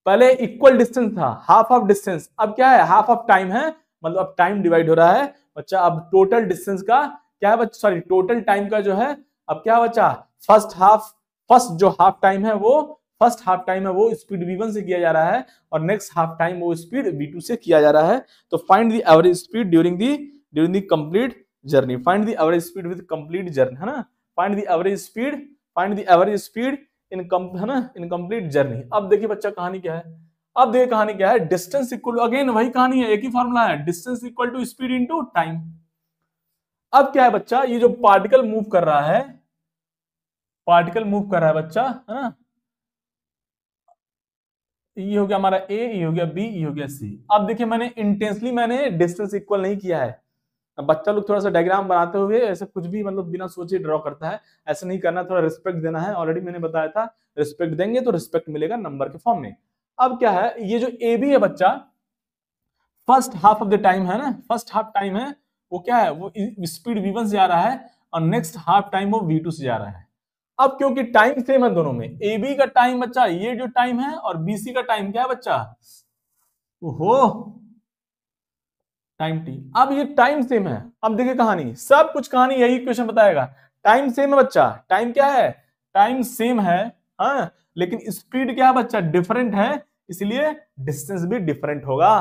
S1: पहले इक्वल डिस्टेंस था, हाफ ऑफ डिस्टेंस, अब क्या है, हाफ ऑफ टाइम है, मतलब अब टाइम डिवाइड हो रहा है बच्चा। अब टोटल डिस्टेंस का क्या है बच्चा, सॉरी टोटल टाइम का जो है अब क्या बच्चा, फर्स्ट जो हाफ टाइम है वो स्पीड v1 से किया जा रहा है और नेक्स्ट हाफ टाइम वो स्पीड v2 से किया जा रहा है। तो find the average speed during the complete journey, find the average speed with complete journey, है ना। Find the average speed in complete journey. अब देखिए बच्चा कहानी क्या है, अब देखिए कहानी क्या है, डिस्टेंस इक्वल टू, अगेन वही कहानी है, एक ही फॉर्मूला है, distance equal to speed into time. अब क्या है बच्चा, ये जो पार्टिकल मूव कर रहा है बच्चा, है ना, ये हो गया हमारा ए, ये हो गया बी, ये हो गया सी। अब देखिए मैंने डिस्टेंस इक्वल नहीं किया है। अब बच्चा लोग थोड़ा सा डायग्राम बनाते हुए ऐसे कुछ भी मतलब बिना सोचे ड्रॉ करता है, ऐसा नहीं करना, थोड़ा रिस्पेक्ट देना है। ऑलरेडी मैंने बताया था, रिस्पेक्ट देंगे तो रिस्पेक्ट मिलेगा नंबर के फॉर्म में। अब क्या है, ये जो ए बी है बच्चा, first half of the time है ना, फर्स्ट हाफ टाइम है वो क्या है, वो स्पीड v1 से जा रहा है और नेक्स्ट हाफ टाइम वो v2 से जा रहा है। अब क्योंकि टाइम सेम है दोनों में, ए बी का टाइम बच्चा ये जो टाइम है और बीसी का टाइम क्या है बच्चा, ओहो टाइम टी। अब ये टाइम सेम है, अब देखिए कहानी, सब कुछ कहानी यही क्वेश्चन बताएगा। टाइम सेम है बच्चा, टाइम क्या है, टाइम सेम है, हाँ, लेकिन स्पीड क्या है बच्चा, डिफरेंट है, इसलिए डिस्टेंस भी डिफरेंट होगा।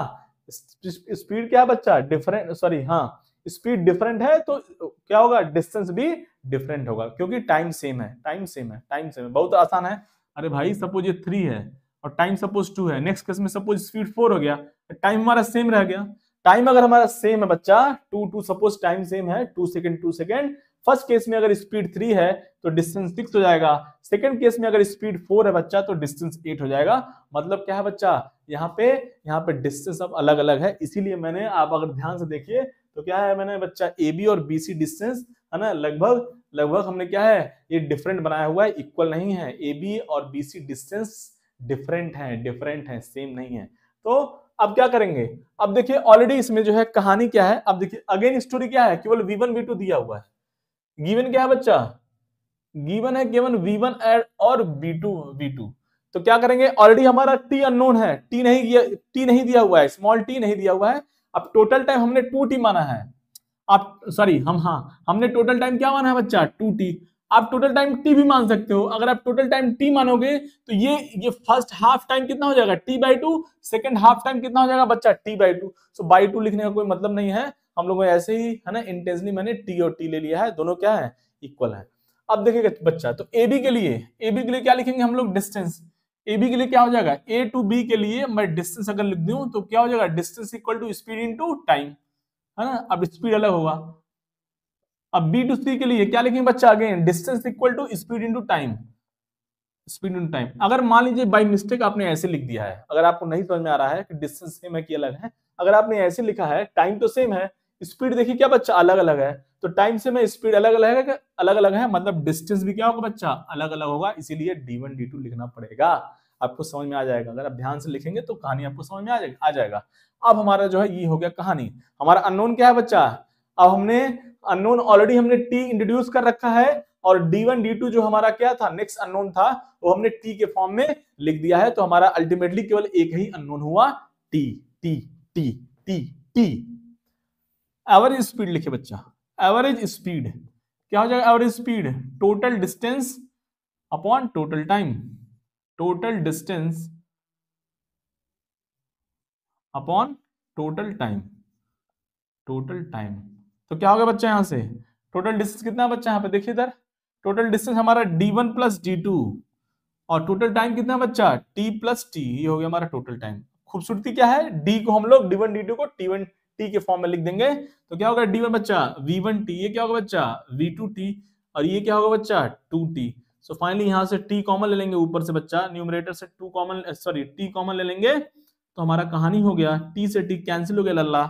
S1: स्पीड क्या है बच्चा, डिफरेंट, सॉरी हाँ, स्पीड डिफरेंट है तो क्या होगा, डिस्टेंस भी डिफरेंट होगा, क्योंकि टाइम सेम है, बहुत आसान है। अरे भाई सपोज ये 3 है और टाइम सपोज 2 है, नेक्स्ट केस में सपोज स्पीड 4 हो गया, टाइम हमारा सेम रह गया। टाइम अगर हमारा सेम है बच्चा, टू सपोज टाइम सेम है 2 सेकेंड, फर्स्ट केस में अगर स्पीड 3 है तो डिस्टेंस 6 हो जाएगा, सेकंड केस में अगर स्पीड 4 है बच्चा तो डिस्टेंस 8 हो जाएगा। मतलब क्या है बच्चा, यहाँ पे डिस्टेंस अब अलग अलग है, इसीलिए मैंने, आप अगर ध्यान से देखिए तो क्या है, मैंने बच्चा ए बी और बी सी डिस्टेंस है ना, लगभग हमने क्या है, ये डिफरेंट बनाया हुआ है, इक्वल नहीं है। ए बी और बी सी डिस्टेंस डिफरेंट है, सेम नहीं है। तो अब क्या करेंगे, अब देखिए ऑलरेडी इसमें जो है कहानी क्या है, अब देखिए अगेन स्टोरी क्या है, केवल v1 v2 दिया हुआ है। गिवन क्या है बच्चा, गिवन है केवल v1 और v2। तो क्या करेंगे, ऑलरेडी हमारा t अननोन है, t नहीं दिया हुआ है, स्मॉल t नहीं दिया हुआ है। अब टोटल टाइम हमने 2t माना है, आप सॉरी हमने टोटल टाइम क्या माना है बच्चा, 2t। आप टोटल टाइम t भी मान सकते हो, अगर आप टोटल टाइम t मानोगे तो ये फर्स्ट हाफ टाइम कितना हो जाएगा, t/2, सेकंड हाफ टाइम कितना हो जाएगा बच्चा, t/2। सो बाई 2 लिखने का कोई मतलब नहीं है, हम लोगों ने ऐसे ही है ना, इंटेंशनली मैंने t और t ले लिया है, दोनों क्या है, इक्वल है। अब देखिएगा बच्चा, तो AB के लिए क्या लिखेंगे हम लोग, डिस्टेंस। AB के लिए क्या हो जाएगा, A to B के लिए मैं डिस्टेंस अगर लिख दूं तो क्या हो जाएगा, distance equal to speed into time, है ना। अब स्पीड अलग होगा। अब बी टू सी के लिए क्या लिखेंगे बच्चा, again distance equal to speed into time, अगर मान लीजिए बाय मिस्टेक आपने ऐसे लिख दिया है, अगर आपको नहीं समझ में आ रहा है कि डिस्टेंस सेम है कि अलग है, अगर आपने ऐसे लिखा है, टाइम तो सेम है, स्पीड देखिए क्या बच्चा अलग अलग है, तो टाइम से में स्पीड अलग अलग है, मतलब डिस्टेंस भी क्या होगा बच्चा, अलग अलग होगा, इसीलिए d1 d2 लिखना पड़ेगा। आपको समझ में आ जाएगा, अगर आप ध्यान से लिखेंगे तो कहानी आपको समझ में आ जाएगा। अब हमारा जो है ये हो गया कहानी, हमारा अननोन क्या है बच्चा, अब हमने अननोन ऑलरेडी हमने t इंट्रोड्यूस कर रखा है, और d1 d2 जो हमारा क्या था, नेक्स्ट अननोन था, वो हमने t के फॉर्म में लिख दिया है। तो हमारा अल्टीमेटली केवल एक ही अननोन हुआ, t t t t t। Average speed लिखे बच्चा, एवरेज स्पीड क्या हो जाएगा, average speed total distance upon total time, total distance upon total time, तो क्या होगा बच्चा, यहां से टोटल डिस्टेंस कितना है बच्चा, यहां पे देखिए इधर, टोटल डिस्टेंस हमारा d1 प्लस d2, और टोटल टाइम कितना है बच्चा, t प्लस टी, ये हो गया हमारा टोटल टाइम। खूबसूरती क्या है, d को हम लोग d1 d2 को t के फॉर्म में लिख देंगे, तो क्या होगा d1 बच्चा v1t, ये क्या होगा बच्चा v2t, और ये क्या होगा बच्चा 2t। सो फाइनली यहां से t कॉमन ले लेंगे ऊपर से बच्चा, न्यूमरेटर से t कॉमन ले लेंगे, तो हमारा कहानी हो गया, t से t कैंसिल हो गया लल्ला।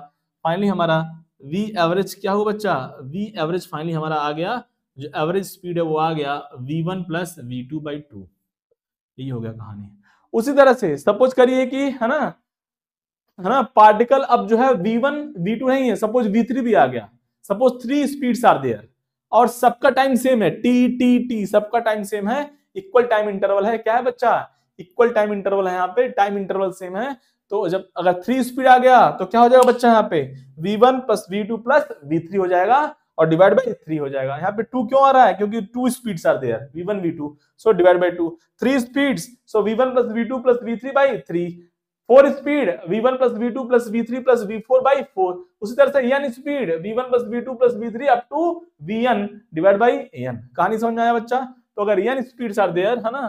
S1: फाइनली हमारा v एवरेज क्या हुआ बच्चा, v एवरेज फाइनली हमारा आ गया, जो एवरेज स्पीड है वो आ गया v1 प्लस v2/2। यही हो गया कहानी। उसी तरह से सपोज करिए कि है ना, है ना, पार्टिकल अब जो है v1 v2 नहीं है, सपोज v3 भी आ गया, सपोज 3 स्पीड्स आर देयर और सबका टाइम सेम है, टी टी टी, सबका टाइम सेम है, इक्वल टाइम इंटरवल है, क्या है बच्चा, इक्वल टाइम इंटरवल है, यहाँ पे टाइम इंटरवल सेम है। तो जब अगर 3 स्पीड आ गया तो क्या हो जाएगा बच्चा, यहाँ पे v1 plus v2 plus v3 हो जाएगा और डिवाइड बाई 3 हो जाएगा। यहाँ पे 2 क्यों आ रहा है, क्योंकि 2 speeds are there, v1 v2, so divide by 2, 3 speeds, so v1 plus v2 plus v3 by 3, 4 speed, v1 plus v2 plus v3 plus v4 by 4, उसी तरह से n speed, v1 plus v2 plus v3 up to vn divide by n। कहानी समझ में आया बच्चा। तो अगर n स्पीड्स आर देयर, है ना,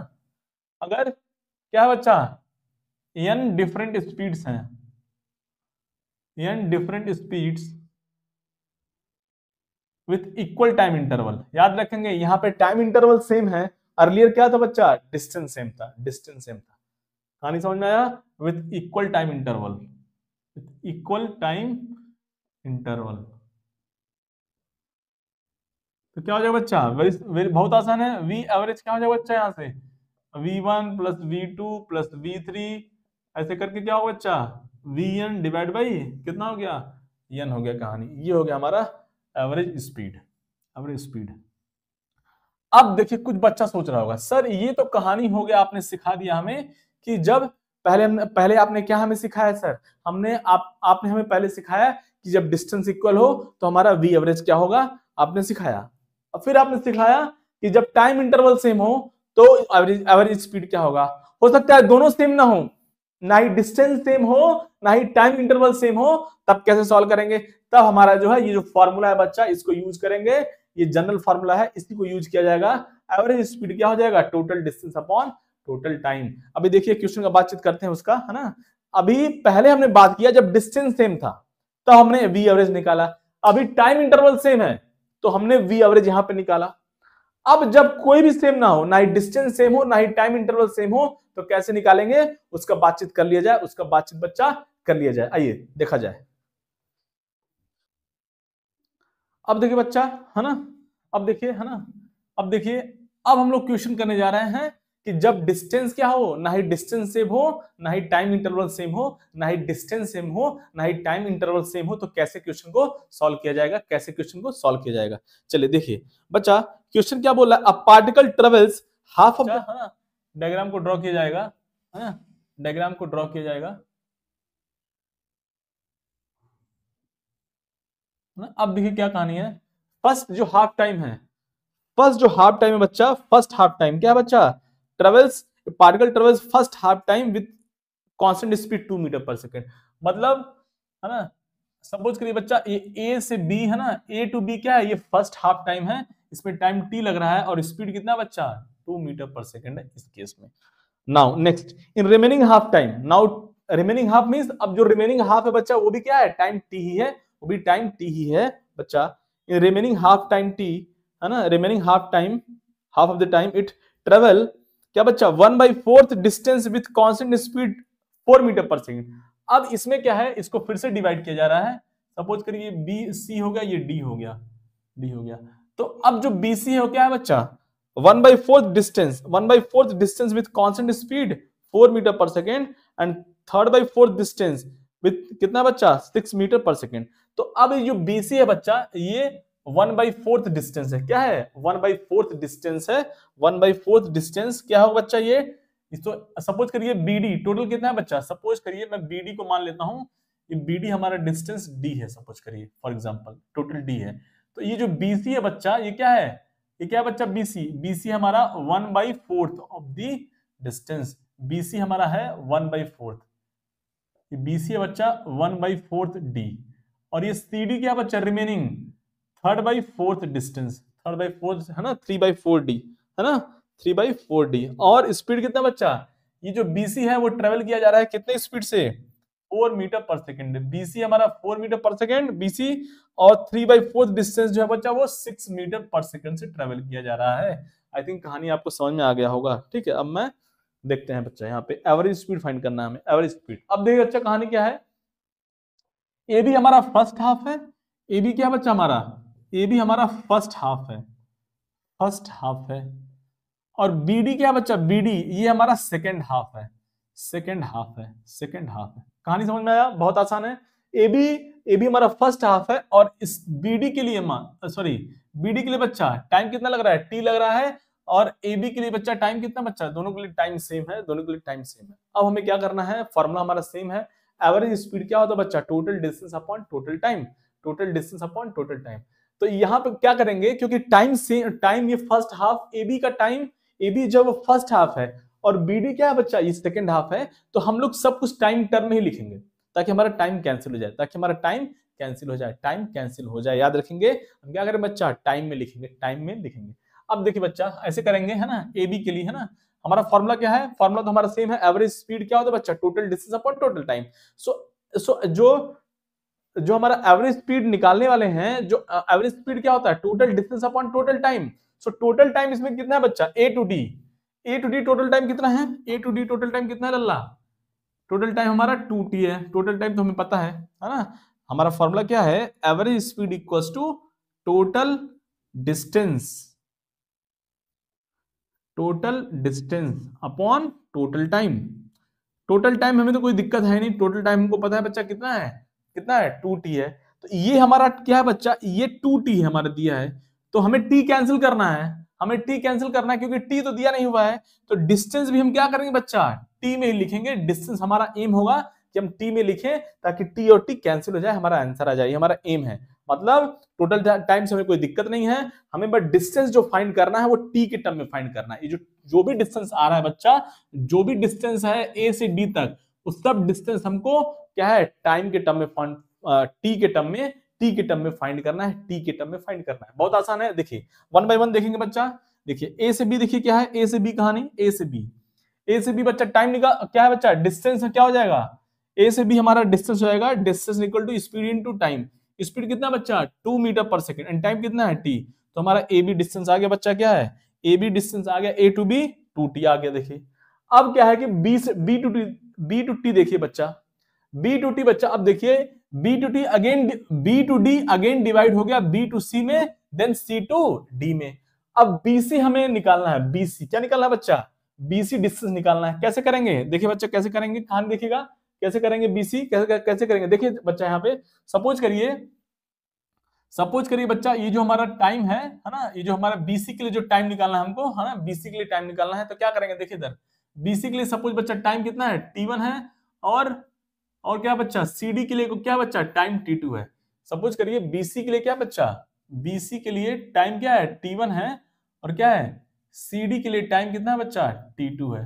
S1: अगर क्या है बच्चा, n डिफरेंट स्पीड्स हैं, n different speeds with equal time interval, याद रखेंगे यहाँ पे टाइम इंटरवल सेम है, अर्लियर क्या था बच्चा, डिस्टेंस सेम था, डिस्टेंस सेम था। कहानी समझ में आया, with equal time interval, with equal time interval, तो क्या हो जाएगा बच्चा, वेरी वेरी बहुत आसान है, वी एवरेज क्या हो जाएगा बच्चा, यहाँ से v1 plus v2 plus v3 ऐसे करके क्या होगा बच्चा, vn डिवाइड बाई कितना हो गया, n हो गया। कहानी ये हो गया हमारा एवरेज स्पीड, एवरेज स्पीड। अब देखिए कुछ बच्चा सोच रहा होगा, सर ये तो कहानी हो गया, आपने सिखा दिया हमें कि जब पहले आपने क्या हमें सिखाया सर, हमने आपने हमें पहले सिखाया कि जब डिस्टेंस इक्वल हो तो हमारा वी एवरेज क्या होगा, आपने सिखाया। और फिर आपने सिखाया कि जब टाइम इंटरवल सेम हो तो एवरेज स्पीड क्या होगा। हो सकता है दोनों सेम ना हो, ना ही डिस्टेंस सेम हो ना ही टाइम इंटरवल सेम हो, तब कैसे सॉल्व करेंगे, तब हमारा जो है ये जो फॉर्मूला है बच्चा इसको यूज करेंगे, ये जनरल फॉर्मूला है, इसी को यूज किया जाएगा। एवरेज स्पीड क्या हो जाएगा, total distance upon total time. अभी देखिए क्वेश्चन का बातचीत करते हैं उसका, है ना। अभी पहले हमने बात किया जब डिस्टेंस सेम था तो हमने वी एवरेज निकाला, अभी टाइम इंटरवल सेम है तो हमने वी एवरेज यहां पे निकाला। अब जब कोई भी सेम ना हो, ना ही डिस्टेंस सेम हो ना ही टाइम इंटरवल सेम हो, तो कैसे निकालेंगे, उसका बातचीत कर लिया जाए, उसका बातचीत बच्चा कर लिया जाए। आइए देखा जाए। अब देखिए बच्चा, है ना, अब देखिए, है ना, अब देखिए, अब हम लोग क्वेश्चन करने जा रहे हैं कि जब डिस्टेंस क्या हो, ना ही डिस्टेंस सेम हो ना ही टाइम इंटरवल सेम हो, ना ही डिस्टेंस सेम हो ना ही टाइम इंटरवल सेम हो, तो कैसे क्वेश्चन को सॉल्व किया जाएगा, कैसे क्वेश्चन को सॉल्व किया जाएगा। चलिए देखिए बच्चा, क्वेश्चन क्या बोल रहा है, a particle travels half of the, है ना, डायग्राम को ड्रॉ किया जाएगा, है ना, डायग्राम को ड्रॉ किया जाएगा ना। अब देखिए क्या कहानी है, फर्स्ट जो हाफ टाइम है, फर्स्ट जो हाफ टाइम है बच्चा, फर्स्ट हाफ टाइम क्या है बच्चा, travels, particle travels first half time with constant speed 2 metre per second. मतलब, है ना, सपोज करिए बच्चा ये ए से बी, है ना, ए टू बी क्या है, ये फर्स्ट हाफ टाइम है, इसमें टाइम टी लग रहा है और स्पीड कितना बच्चा, 2 मीटर पर सेकंड है इस केस में। नाउ नेक्स्ट, इन remaining half time, now remaining half means अब जो रिमेनिंग हाफ है बच्चा वो भी क्या है, टाइम टी ही है, वो भी टाइम टी ही है बच्चा। In remaining half time T, है ना, remaining half time, half of the time it travel क्या बच्चा, 1/4 distance with constant speed 4 metre per second. अब इसमें क्या है, इसको फिर से डिवाइड किया जा रहा है, सपोज करिए बी सी हो गया, ये डी हो गया, डी हो गया। तो अब जो बीसी है वो क्या है बच्चा, 1/4 distance, 1/4 distance with constant speed 4 metre per second and 3/4 distance with कितना बच्चा, 6 मीटर पर सेकेंड। तो अब ये जो बीसी है बच्चा, ये 1/4 डिस्टेंस है, क्या है, 1/4 डिस्टेंस है, 1/4 डिस्टेंस क्या होगा बच्चा, ये इसको सपोज करिए बीडी टोटल कितना है बच्चा, सपोज करिए मैं बीडी को मान लेता हूं, ये बीडी हमारा डिस्टेंस डी है, सपोज करिए फॉर एग्जांपल टोटल डी है। तो ये जो बीसी है बच्चा, ये क्या है, ये क्या है बच्चा, बीसी, बीसी हमारा 1/4 ऑफ द डिस्टेंस, बीसी हमारा है 1/4, ये बीसी है बच्चा 1/4 डी, और ये सीडी क्या बच्चा, रिमेनिंग 3/4 डिस्टेंस, 3/4 है ना, 3/4 डी, है ना, 3/4 डी। और स्पीड कितना बच्चा, ये जो बीसी है वो ट्रेवल किया जा रहा है कितने स्पीड से, 4 मीटर पर सेकेंड, बीसी हमारा 4 मीटर पर सेकेंड बीसी, और 3/4 डिस्टेंस जो है बच्चा वो 6 मीटर पर सेकेंड से ट्रेवल किया जा रहा है। आई थिंक कहानी आपको समझ में आ गया होगा। ठीक है, अब मैं देखते हैं बच्चा, यहाँ पे एवरेज स्पीड फाइंड करना है हमें, एवरेज स्पीड। अब देखिए बच्चा कहानी क्या है, ए भी हमारा फर्स्ट हाफ है, ए भी क्या बच्चा हमारा, ए भी हमारा फर्स्ट हाफ है, फर्स्ट हाफ है, और बीडी क्या बच्चा, बीडी ये हमारा सेकेंड हाफ है, सेकेंड हाफ है, सेकेंड हाफ है। कहानी समझ में आया? बहुत आसान है। ए बी हमारा फर्स्ट हाफ है और इस बीडी के लिए बीडी के लिए बच्चा टाइम कितना लग रहा है? टी लग रहा है, और ए बी के लिए बच्चा टाइम कितना बच्चा? दोनों के लिए टाइम सेम है, दोनों के लिए टाइम सेम है। अब हमें क्या करना है? फॉर्मूला हमारा सेम है। एवरेज स्पीड क्या होता है बच्चा? Total distance upon total time, total distance upon total time. तो यहाँ पे क्या करेंगे, क्योंकि टाइम ये फर्स्ट हाफ, ए बी का टाइम, ए बी जब फर्स्ट हाफ है और बीडी क्या है बच्चा? ये सेकंड हाफ है, तो हम लोग सब कुछ टाइम टर्म में ही लिखेंगे ताकि हमारा टाइम कैंसिल हो जाए, ताकि हमारा टाइम कैंसिल हो जाए, टाइम कैंसिल हो जाए। याद रखेंगे हम क्या करें बच्चा? टाइम में लिखेंगे, टाइम में लिखेंगे। अब देखिए बच्चा ऐसे करेंगे, है ना, ए बी के लिए, है ना, हमारा फॉर्मूला क्या है? फॉर्मूला तो हमारा सेम है। एवरेज स्पीड क्या होता है बच्चा? Total distance upon total time. So जो हमारा एवरेज स्पीड निकालने वाले हैं, जो एवरेज स्पीड क्या होता है? Total distance upon total time. So total time इसमें कितना है बच्चा? ए टू डी टोटल टाइम कितना है? ए टू डी टोटल टाइम कितना है लल्ला? टोटल टाइम हमारा 2t है। टोटल टाइम तो हमें पता है ना। हमारा फॉर्मूला क्या है? Average speed equals to total distance upon total time. Total time हमें तो कोई दिक्कत है नहीं, टोटल टाइम हमको पता है बच्चा कितना है? 2t है। तो ये हमारा क्या है बच्चा? ये 2t है हमारा दिया है, तो हमें t कैंसिल करना है, क्योंकि t तो दिया नहीं हुआ है। तो डिस्टेंस भी हम क्या करेंगे बच्चा? t में ही लिखेंगे। डिस्टेंस हमारा एम होगा कि हम t में लिखें ताकि t और t कैंसिल हो जाए, हमारा आंसर आ जाए। हमारा एम है। मतलब टोटल टाइम से हमें कोई दिक्कत नहीं है, हमें बस डिस्टेंस जो फाइंड करना है वो t के टर्म में फाइंड करना है। ये जो भी डिस्टेंस आ रहा है बच्चा, जो भी डिस्टेंस है a से d तक, उस सब डिस्टेंस हमको क्या है? टाइम के टर्म में t के टर्म में फाइंड करना है, t के टर्म में फाइंड करना है। बहुत आसान है। देखिए वन बाय वन देखेंगे बच्चा। देखिए a से b, देखिए क्या है? a से b कहानी, a से b बच्चा टाइम निकाल, क्या है बच्चा? डिस्टेंस क्या हो जाएगा? a से b हमारा डिस्टेंस हो जाएगा, distance equal to speed into time. Speed कितना बच्चा? 2 metre per second, and time कितना है? t। तो हमारा ए बी डिस्टेंस आ गया बच्चा, क्या है? ए बी डिस्टेंस आ गया, ए टू बी 2t आ गया। देखिए अब क्या है कि बी टू टी देखिए बच्चा, बी टू टी बच्चा। अब देखिए B to D again divide हो गया बी टू सी में, देन सी टू डी में। अब बीसी हमें निकालना है। बीसी क्या निकालना है बच्चा? बीसी डिस्टेंस निकालना है। कैसे करेंगे? देखिए बच्चा कैसे करेंगे, कहानी देखिएगा कैसे करेंगे बीसी, कैसे करेंगे। देखिए बच्चा यहाँ पे सपोज करिए बच्चा, ये जो हमारा टाइम है ना, ये जो हमारा बीसी के लिए जो टाइम निकालना है हमको, है ना, बीसी के लिए टाइम निकालना है। तो क्या करेंगे? देखिए इधर बीसी के लिए सपोज बच्चा टाइम कितना है? t1 है, और क्या बच्चा? CD के लिए क्या बच्चा? टाइम t2 है। सपोज करिए BC के लिए क्या बच्चा? BC के लिए टाइम क्या है? t1 है, और क्या है? CD के लिए टाइम कितना है बच्चा? t2 है।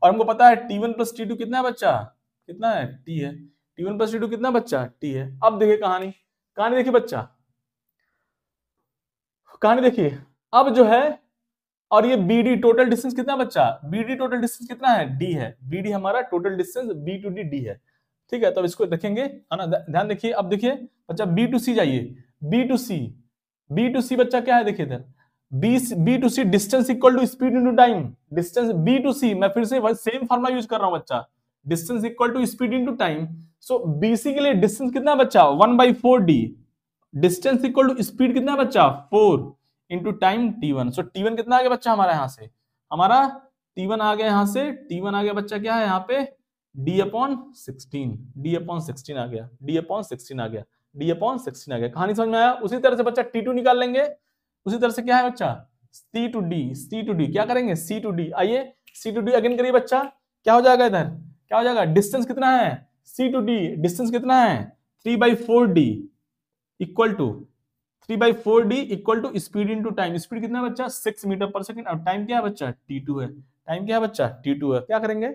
S1: और हमको पता है t1 प्लस t2 कितना है बच्चा? कितना है? t है। t1 प्लस t2 कितना बच्चा? t है। अब देखिए कहानी देखिए बच्चा, कहानी देखिए। अब जो है, और ये BD टोटल डिस्टेंस कितना बच्चा? BD टोटल डिस्टेंस कितना है? D है। BD हमारा total distance B to D है। ठीक है, तो इसको रखेंगे, है ना। ध्यान देखिए। अब देखिए बच्चा B टू C जाइए, B टू C बच्चा क्या है? देखिए इधर B to C distance equal to speed into time. Distance B to C, मैं फिर से सेम फार्मूला यूज कर रहा हूं बच्चा, distance equal to speed into time. So BC के लिए डिस्टेंस कितना बच्चा? 1/4D। Distance equal to speed कितना बच्चा? 4 इंटू टाइम t1। सो t1 कितना आ गया बच्चा हमारा? यहाँ से हमारा t1 आ गया, यहाँ से t1 आ गया बच्चा, क्या है यहाँ पे? d/16 आ गया, d/16 आ गया, d/16 आ गया। कहानी समझ में आया? उसी तरह से बच्चा t2 निकाल लेंगे। उसी तरह से क्या है बच्चा? c टू d क्या करेंगे? c to d। आइए c टू d अगेन करिए बच्चा, क्या हो जाएगा इधर? क्या हो जाएगा? डिस्टेंस कितना है? c टू d डिस्टेंस कितना है? 3/4d equal to 3/4d equal to speed into time. Speed कितना है बच्चा? 6 मीटर पर सेकंड। और टाइम क्या है बच्चा? t2 है। टाइम क्या है बच्चा? t2 है। क्या करेंगे?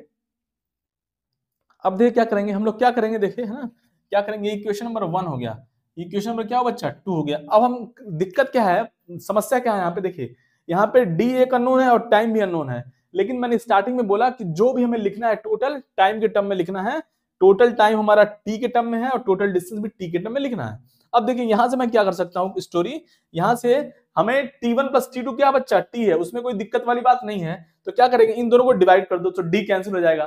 S1: अब देखिए क्या करेंगे हम लोग, क्या करेंगे देखिए, है ना, क्या करेंगे। इक्वेशन नंबर 1 हो गया, इक्वेशन नंबर क्या हो बच्चा? 2 हो गया। अब हम दिक्कत क्या है, समस्या क्या है यहाँ पे? देखिए यहाँ पे d एक अननोन है और टाइम भी अननोन है, लेकिन मैंने स्टार्टिंग में बोला कि जो भी हमें लिखना है टोटल टाइम के टर्म में लिखना है। टोटल टाइम हमारा t के टर्म में है और टोटल डिस्टेंस भी t के टर्म में लिखना है। अब देखिए यहां से मैं क्या कर सकता हूं स्टोरी, यहां से हमें t1 प्लस t2 क्या बच्चा? t है, उसमें कोई दिक्कत वाली बात नहीं है। तो क्या करेंगे? इन दोनों को डिवाइड कर दो तो d कैंसिल हो जाएगा।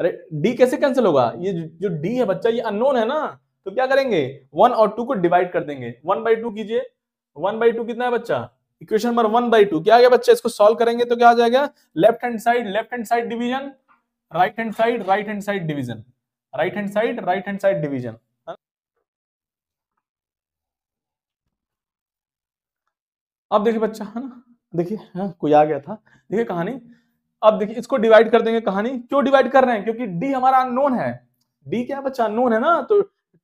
S1: अरे d कैसे कैंसिल होगा? ये जो d है बच्चा ये अननोन है ना, तो क्या करेंगे? 1 और 2 को डिवाइड कर देंगे। 1/2 कीजिए, 1/2 कितना है बच्चा? इक्वेशन नंबर 1/2 क्या आ गया बच्चा? इसको सॉल्व करेंगे तो क्या आ जाएगा? Left hand side division, right hand side division. Right hand side division. अब देखिए बच्चा, है ना, देखिए, हाँ, कोई आ गया था, देखिए कहानी। अब देखिए इसको डिवाइड कर देंगे। कहानी क्यों डिवाइड कर रहे हैं? क्योंकि डी हमारा अननोन है। डी क्या है बच्चा? अननोन है ना। तो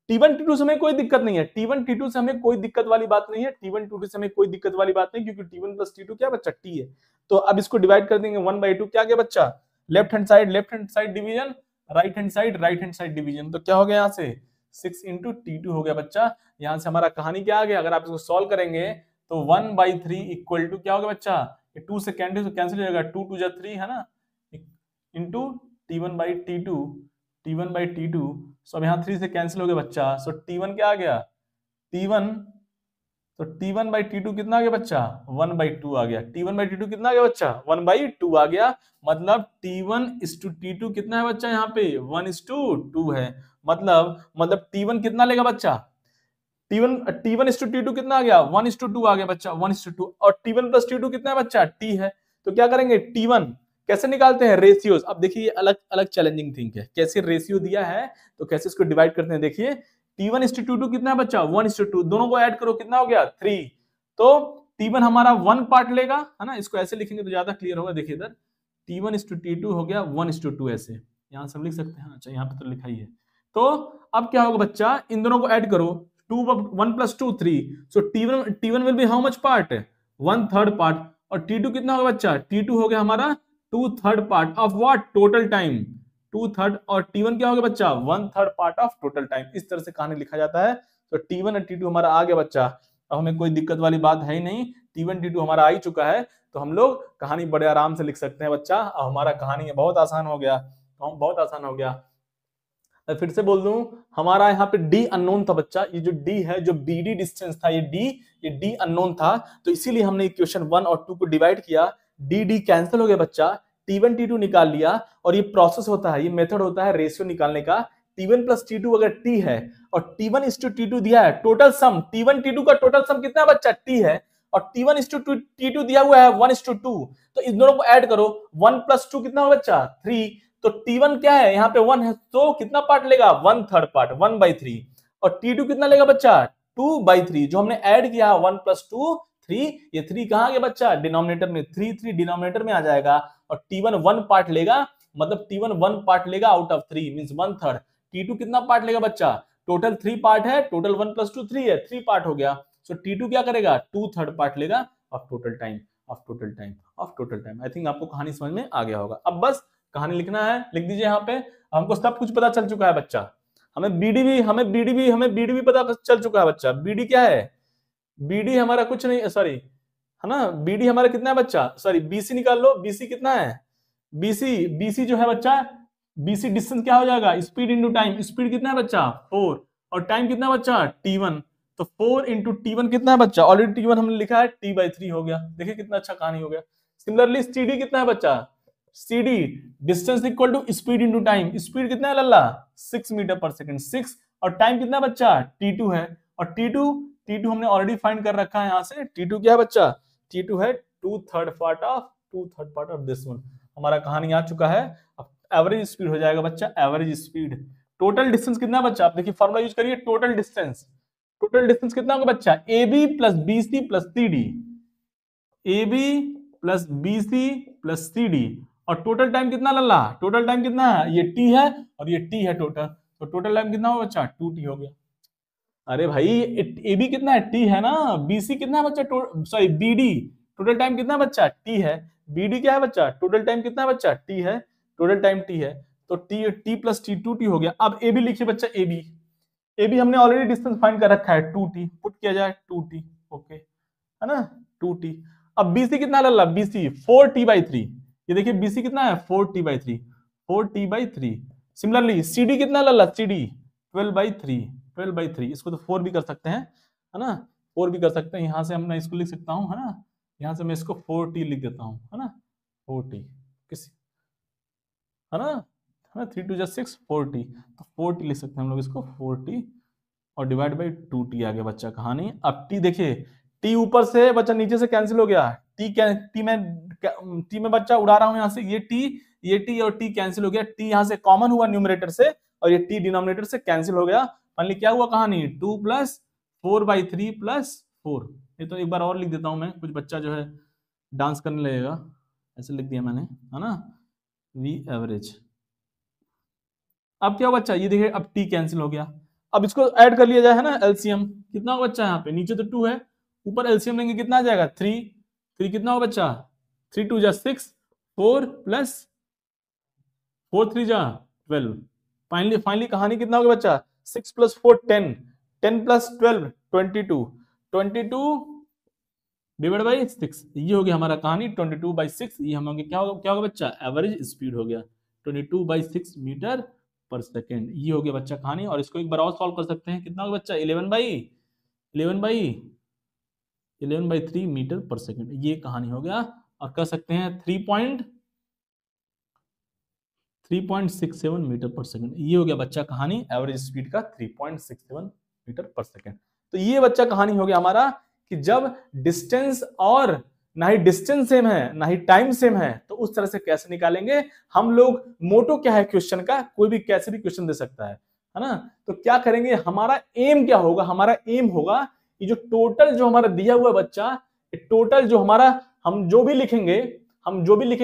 S1: T1 T2 से हमें कोई दिक्कत नहीं है, T1 T2 से हमें कोई दिक्कत वाली बात नहीं है, T1 T2 से हमें कोई दिक्कत वाली बात नहीं, क्योंकि T1 प्लस T2 क्या बच्चा? T है। तो अब इसको डिवाइड कर देंगे 1/2। क्या गया बच्चा? Left hand side division, right hand side division. तो क्या हो गया यहाँ से? 6 इंटू T2 हो गया बच्चा। यहाँ से हमारा कहानी क्या आ गया? अगर आप इसको सॉल्व करेंगे तो 1/3 इक्वल टू क्या होगा बच्चा? 2 से कैंसिल हो जाएगा, 2 2 जा 3 है ना, इंटू T1/T2, T1/T2। सो अब यहाँ 3 से कैंसिल हो गया बच्चा। सो T1 क्या आ गया? T1, तो T1/T2 कितना आ गया बच्चा? 1/2 आ गया। T1/T2 कितना आ गया बच्चा? 1/2 आ गया। मतलब T1:T2 कितना है बच्चा? यहाँ पे 1:2 है। मतलब T1 कितना लेगा बच्चा? T1:T2 कितना आ गया? 1:2 आ गया बच्चा, 1:2। और T1 प्लस T2 कितना है बच्चा? T है। तो क्या करेंगे? T1 कैसे निकालते हैं? रेशियोज। अब देखिए अलग अलग चैलेंजिंग थिंग है, कैसे रेशियो दिया है तो कैसे इसको डिवाइड करते हैं। देखिए T1:T2 कितना है बच्चा? 1:2। दोनों को ऐड करो, कितना हो गया? 3। तो T1 हमारा 1 पार्ट लेगा, है ना। इसको ऐसे लिखेंगे तो ज्यादा क्लियर होगा। देखिए इधर T1:T2 हो गया 1:2 ऐसे, यहां से हम लिख सकते हैं। अच्छा यहाँ पे तो लिखा ही है। तो अब क्या होगा बच्चा? इन दोनों को ऐड करो, 1 + 2 3। सो T1 will be how much part? 1/3 part. और T2 कितना होगा बच्चा? T2 हो गया हमारा 2/3 part of what? Total time. 2/3। और T1 क्या हो गया बच्चा? 1/3 पार्ट ऑफ टोटल टाइम। इस तरह से कहानी लिखा जाता है। तो T1 और T2 हमारा आ गया बच्चा। अब हमें कोई दिक्कत वाली बात है ही नहीं, T1 T2 हमारा आ ही चुका है। तो हम लोग कहानी बड़े आराम से लिख सकते हैं बच्चा। अब हमारा कहानी बहुत आसान हो गया, बहुत आसान हो गया। फिर से बोल दूं, हमारा यहाँ पे D अननोन था बच्चा। ये जो D है, जो BD डिस्टेंस था, ये D अननोन था। तो इसीलिए हमने इक्वेशन 1 और 2 को डिवाइड किया। D कैंसिल हो गया बच्चा, T1 T2 निकाल लिया। और ये प्रोसेस होता है, ये मेथड होता है रेशियो निकालने का। T1 प्लस T2 अगर T है और T1:T2 दिया है, टोटल सम T1 T2 का टोटल सम कितना बच्चा? T है। और T1:T2 दिया हुआ है 1:2। तो इन दोनों को ऐड करो, 1 + 2 कितना होगा बच्चा? 3। तो T1 क्या है? यहाँ पे 1 है, तो कितना पार्ट लेगा? 1/3 पार्ट, 1/3। और T2 कितना लेगा बच्चा? 2/3। जो हमने ऐड किया 1 + 2 3, ये 3 कहाँ गया बच्चा? डिनोमिनेटर में। 3 डिनोमिनेटर में आ जाएगा। और T1 1 पार्ट लेगा, मतलब T1 1 पार्ट लेगा आउट ऑफ 3 मींस 1/3। T2 कितना पार्ट लेगा बच्चा? टोटल 3 पार्ट है, टोटल 1 + 2 3 है, 3 पार्ट हो गया। सो T2 क्या करेगा? 2/3 पार्ट लेगा of total time, of total time, of total time. I think आपको कहानी समझ में आ गया होगा। अब बस कहानी लिखना है, लिख दीजिए यहाँ पे। हमको सब कुछ पता चल चुका है बच्चा। हमें बीडी भी पता चल चुका है बच्चा। बीडी क्या है? बीडी हमारा कुछ नहीं, सॉरी, है ना। बीडी हमारा कितना है बच्चा? सॉरी, बीसी निकाल लो। बीसी कितना है? बीसी जो है बच्चा, बीसी डिस्टेंस क्या हो जाएगा? Speed into time. स्पीड कितना है बच्चा? 4। और टाइम कितना बच्चा? T1। तो 4 इंटू T1 कितना है बच्चा? ऑलरेडी T1 हमने लिखा है, T/3 हो गया। देखिए कितना अच्छा कहानी हो गया। सिमिलरली CD कितना है बच्चा? CD distance equal to speed into time. Speed कितना है लल्ला? 6 मीटर पर सेकंड, 6। और टाइम कितना बच्चा? T2 है। और T2 हमने ऑलरेडी फाइंड कर रखा है यहाँ से। T2 क्या है बच्चा? T2 है 2/3 पार्ट ऑफ दिस वन। हमारा कहानी आ चुका है। अब एवरेज स्पीड हो जाएगा बच्चा, एवरेज स्पीड। टोटल डिस्टेंस कितना बच्चा? आप देखिए फॉर्मूला यूज करिए, टोटल डिस्टेंस। टोटल डिस्टेंस कितना होगा बच्चा? AB plus BC plus CD। AB plus BC plus CD। और टोटल टाइम कितना लल्ला? टोटल टाइम कितना है? ये T है और ये T है टोटल। तो टोटल टाइम कितना होगा बच्चा? 2T हो गया। अरे भाई AB कितना है? T है ना। BC कितना है बच्चा? सॉरी BD टोटल टाइम कितना है बच्चा? T है। BD क्या है बच्चा? टोटल टाइम कितना है बच्चा? T है। टोटल टाइम T है। तो T प्लस T 2T हो गया। अब AB लिखिए बच्चा। AB हमने ऑलरेडी डिस्टेंस फाइंड कर रखा है, 2T पुट किया जाए, 2T। ओके, है ना, 2T। अब BC कितना है लल्ला? BC 4T/3। ये देखिए BC कितना है? 4T/3, 4T/3। सिमिलरली CD कितना है लल्ला? CD 12/3, 12/3। इसको तो 4 भी कर सकते हैं, है ना, 4 भी कर सकते हैं। यहां से हम इसको लिख सकता हूं, है ना। यहां से मैं इसको 4T लिख देता हूं, है ना, 4T किसी, है ना, 3 2 6 4T। तो 4T लिख सकते हैं हम लोग इसको, 4T। और डिवाइड बाई 2T आ गया बच्चा कहानी। अब T देखिए, T ऊपर से बच्चा नीचे से कैंसिल हो गया। T में बच्चा उड़ा रहा हूं यहां से, ये T और T कैंसिल हो गया। T यहां से कॉमन हुआ न्यूमरेटर से, और ये टी डिनोमिनेटर से कैंसिल हो गया। फाइनली क्या हुआ कहानी, 2 + 4/3 + 4। ये तो एक बार और लिख देता हूं मैं, कुछ बच्चा जो है डांस करने लगेगा, ऐसे लिख दिया मैंने, है ना, वी एवरेज। अब क्या बच्चा, ये देखिए अब टी कैंसिल हो गया, अब इसको ऐड कर लिया जाए, है ना, एलसीएम कितना होगा बच्चा, यहाँ पे नीचे तो 2 है, ऊपर एलसीएम लेंगे कितना आ जाएगा 3, 3 कितना होगा बच्चा, 3 2 जा 6, 4 + 4 3 जा 12। फाइनली फाइनली कहानी कितना होगा बच्चा, 6 + 4 10, 10 + 12 22, 22 डिवाइड बाई 6, ये हो गया हमारा कहानी 22/6। ये हम क्या होगा बच्चा, एवरेज स्पीड हो गया 22/6 मीटर पर सेकेंड। ये हो गया बच्चा कहानी। और इसको एक बार और सॉल्व कर सकते हैं, कितना होगा बच्चा, 11/3 मीटर पर सेकेंड। ये कहानी हो गया। और कह सकते हैं 3.67 मीटर पर सेकेंड। ये हो गया बच्चा कहानी, एवरेज स्पीड का 3.67 मीटर पर सेकेंड। तो ये बच्चा कहानी हो गया हमारा कि जब डिस्टेंस और ना ही डिस्टेंस सेम है ना ही टाइम सेम है तो उस तरह से कैसे निकालेंगे हम लोग। मोटो क्या है क्वेश्चन का, कोई भी कैसे भी क्वेश्चन दे सकता है ना। तो क्या करेंगे, हमारा एम क्या होगा, हमारा एम होगा ये जो टोटल जो हमारा दिया हुआ बच्चा, टोटल जो हमारा हम जो भी लिखेंगे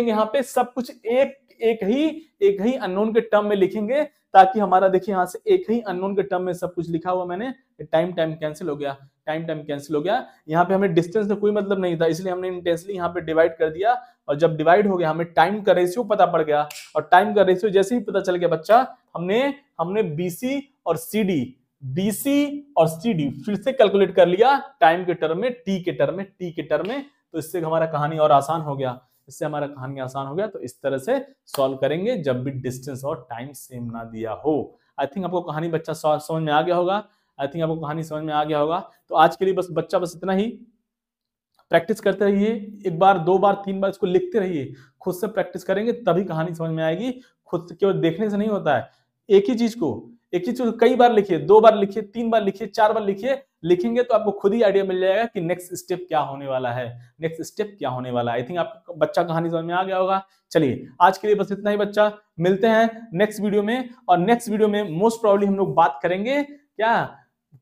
S1: यहाँ पे सब कुछ एक ही अननोन के टर्म में लिखेंगे, ताकि हमारा देखिए यहां से एक ही अननोन के टर्म में सब कुछ लिखा हुआ मैंने, टाइम कैंसिल हो गया, यहाँ पे हमें डिस्टेंस का कोई मतलब नहीं था, इसलिए हमने इंटेंसली यहाँ पे डिवाइड कर दिया। और जब डिवाइड हो गया हमें टाइम का रेशियो पता पड़ गया, और टाइम का रेशियो जैसे ही पता चल गया बच्चा, हमने बीसी और सीडी फिर से कैलकुलेट कर लिया टाइम के टर्म में, टी के टर्म में। तो इससे हमारा कहानी और आसान हो गया, तो इस तरह से सॉल्व करेंगे जब भी डिस्टेंस और टाइम सेम ना दिया हो। आई थिंक आपको कहानी बच्चा समझ में आ गया होगा। तो आज के लिए बस इतना ही। प्रैक्टिस करते रहिए, एक बार 2 बार 3 बार इसको लिखते रहिए, खुद से प्रैक्टिस करेंगे तभी कहानी समझ में आएगी। खुद से केवल देखने से नहीं होता है, एक ही चीज को कई बार लिखिए, 2 बार लिखिए, 3 बार लिखिए, 4 बार लिखिए, लिखेंगे तो आपको खुद ही आइडिया मिल जाएगा कि नेक्स्ट स्टेप क्या होने वाला है। आई थिंक आपको बच्चा कहानी समझ में आ गया होगा। चलिए आज के लिए बस इतना ही बच्चा, मिलते हैं नेक्स्ट वीडियो में। और नेक्स्ट वीडियो में मोस्ट प्रोबेबली हम लोग बात करेंगे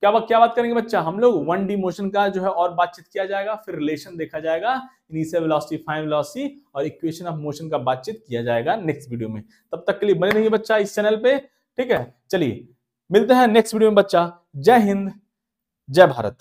S1: क्या बात करेंगे बच्चा, हम लोग 1D मोशन का जो है और बातचीत किया जाएगा, फिर रिलेशन देखा जाएगा, इनिशियल वेलोसिटी, फाइनल वेलोसिटी और इक्वेशन ऑफ मोशन का बातचीत किया जाएगा नेक्स्ट वीडियो में। तब तक के लिए बने रहिए बच्चा इस चैनल पे, ठीक है। चलिए मिलते हैं नेक्स्ट वीडियो में बच्चा। जय हिंद, जय भारत।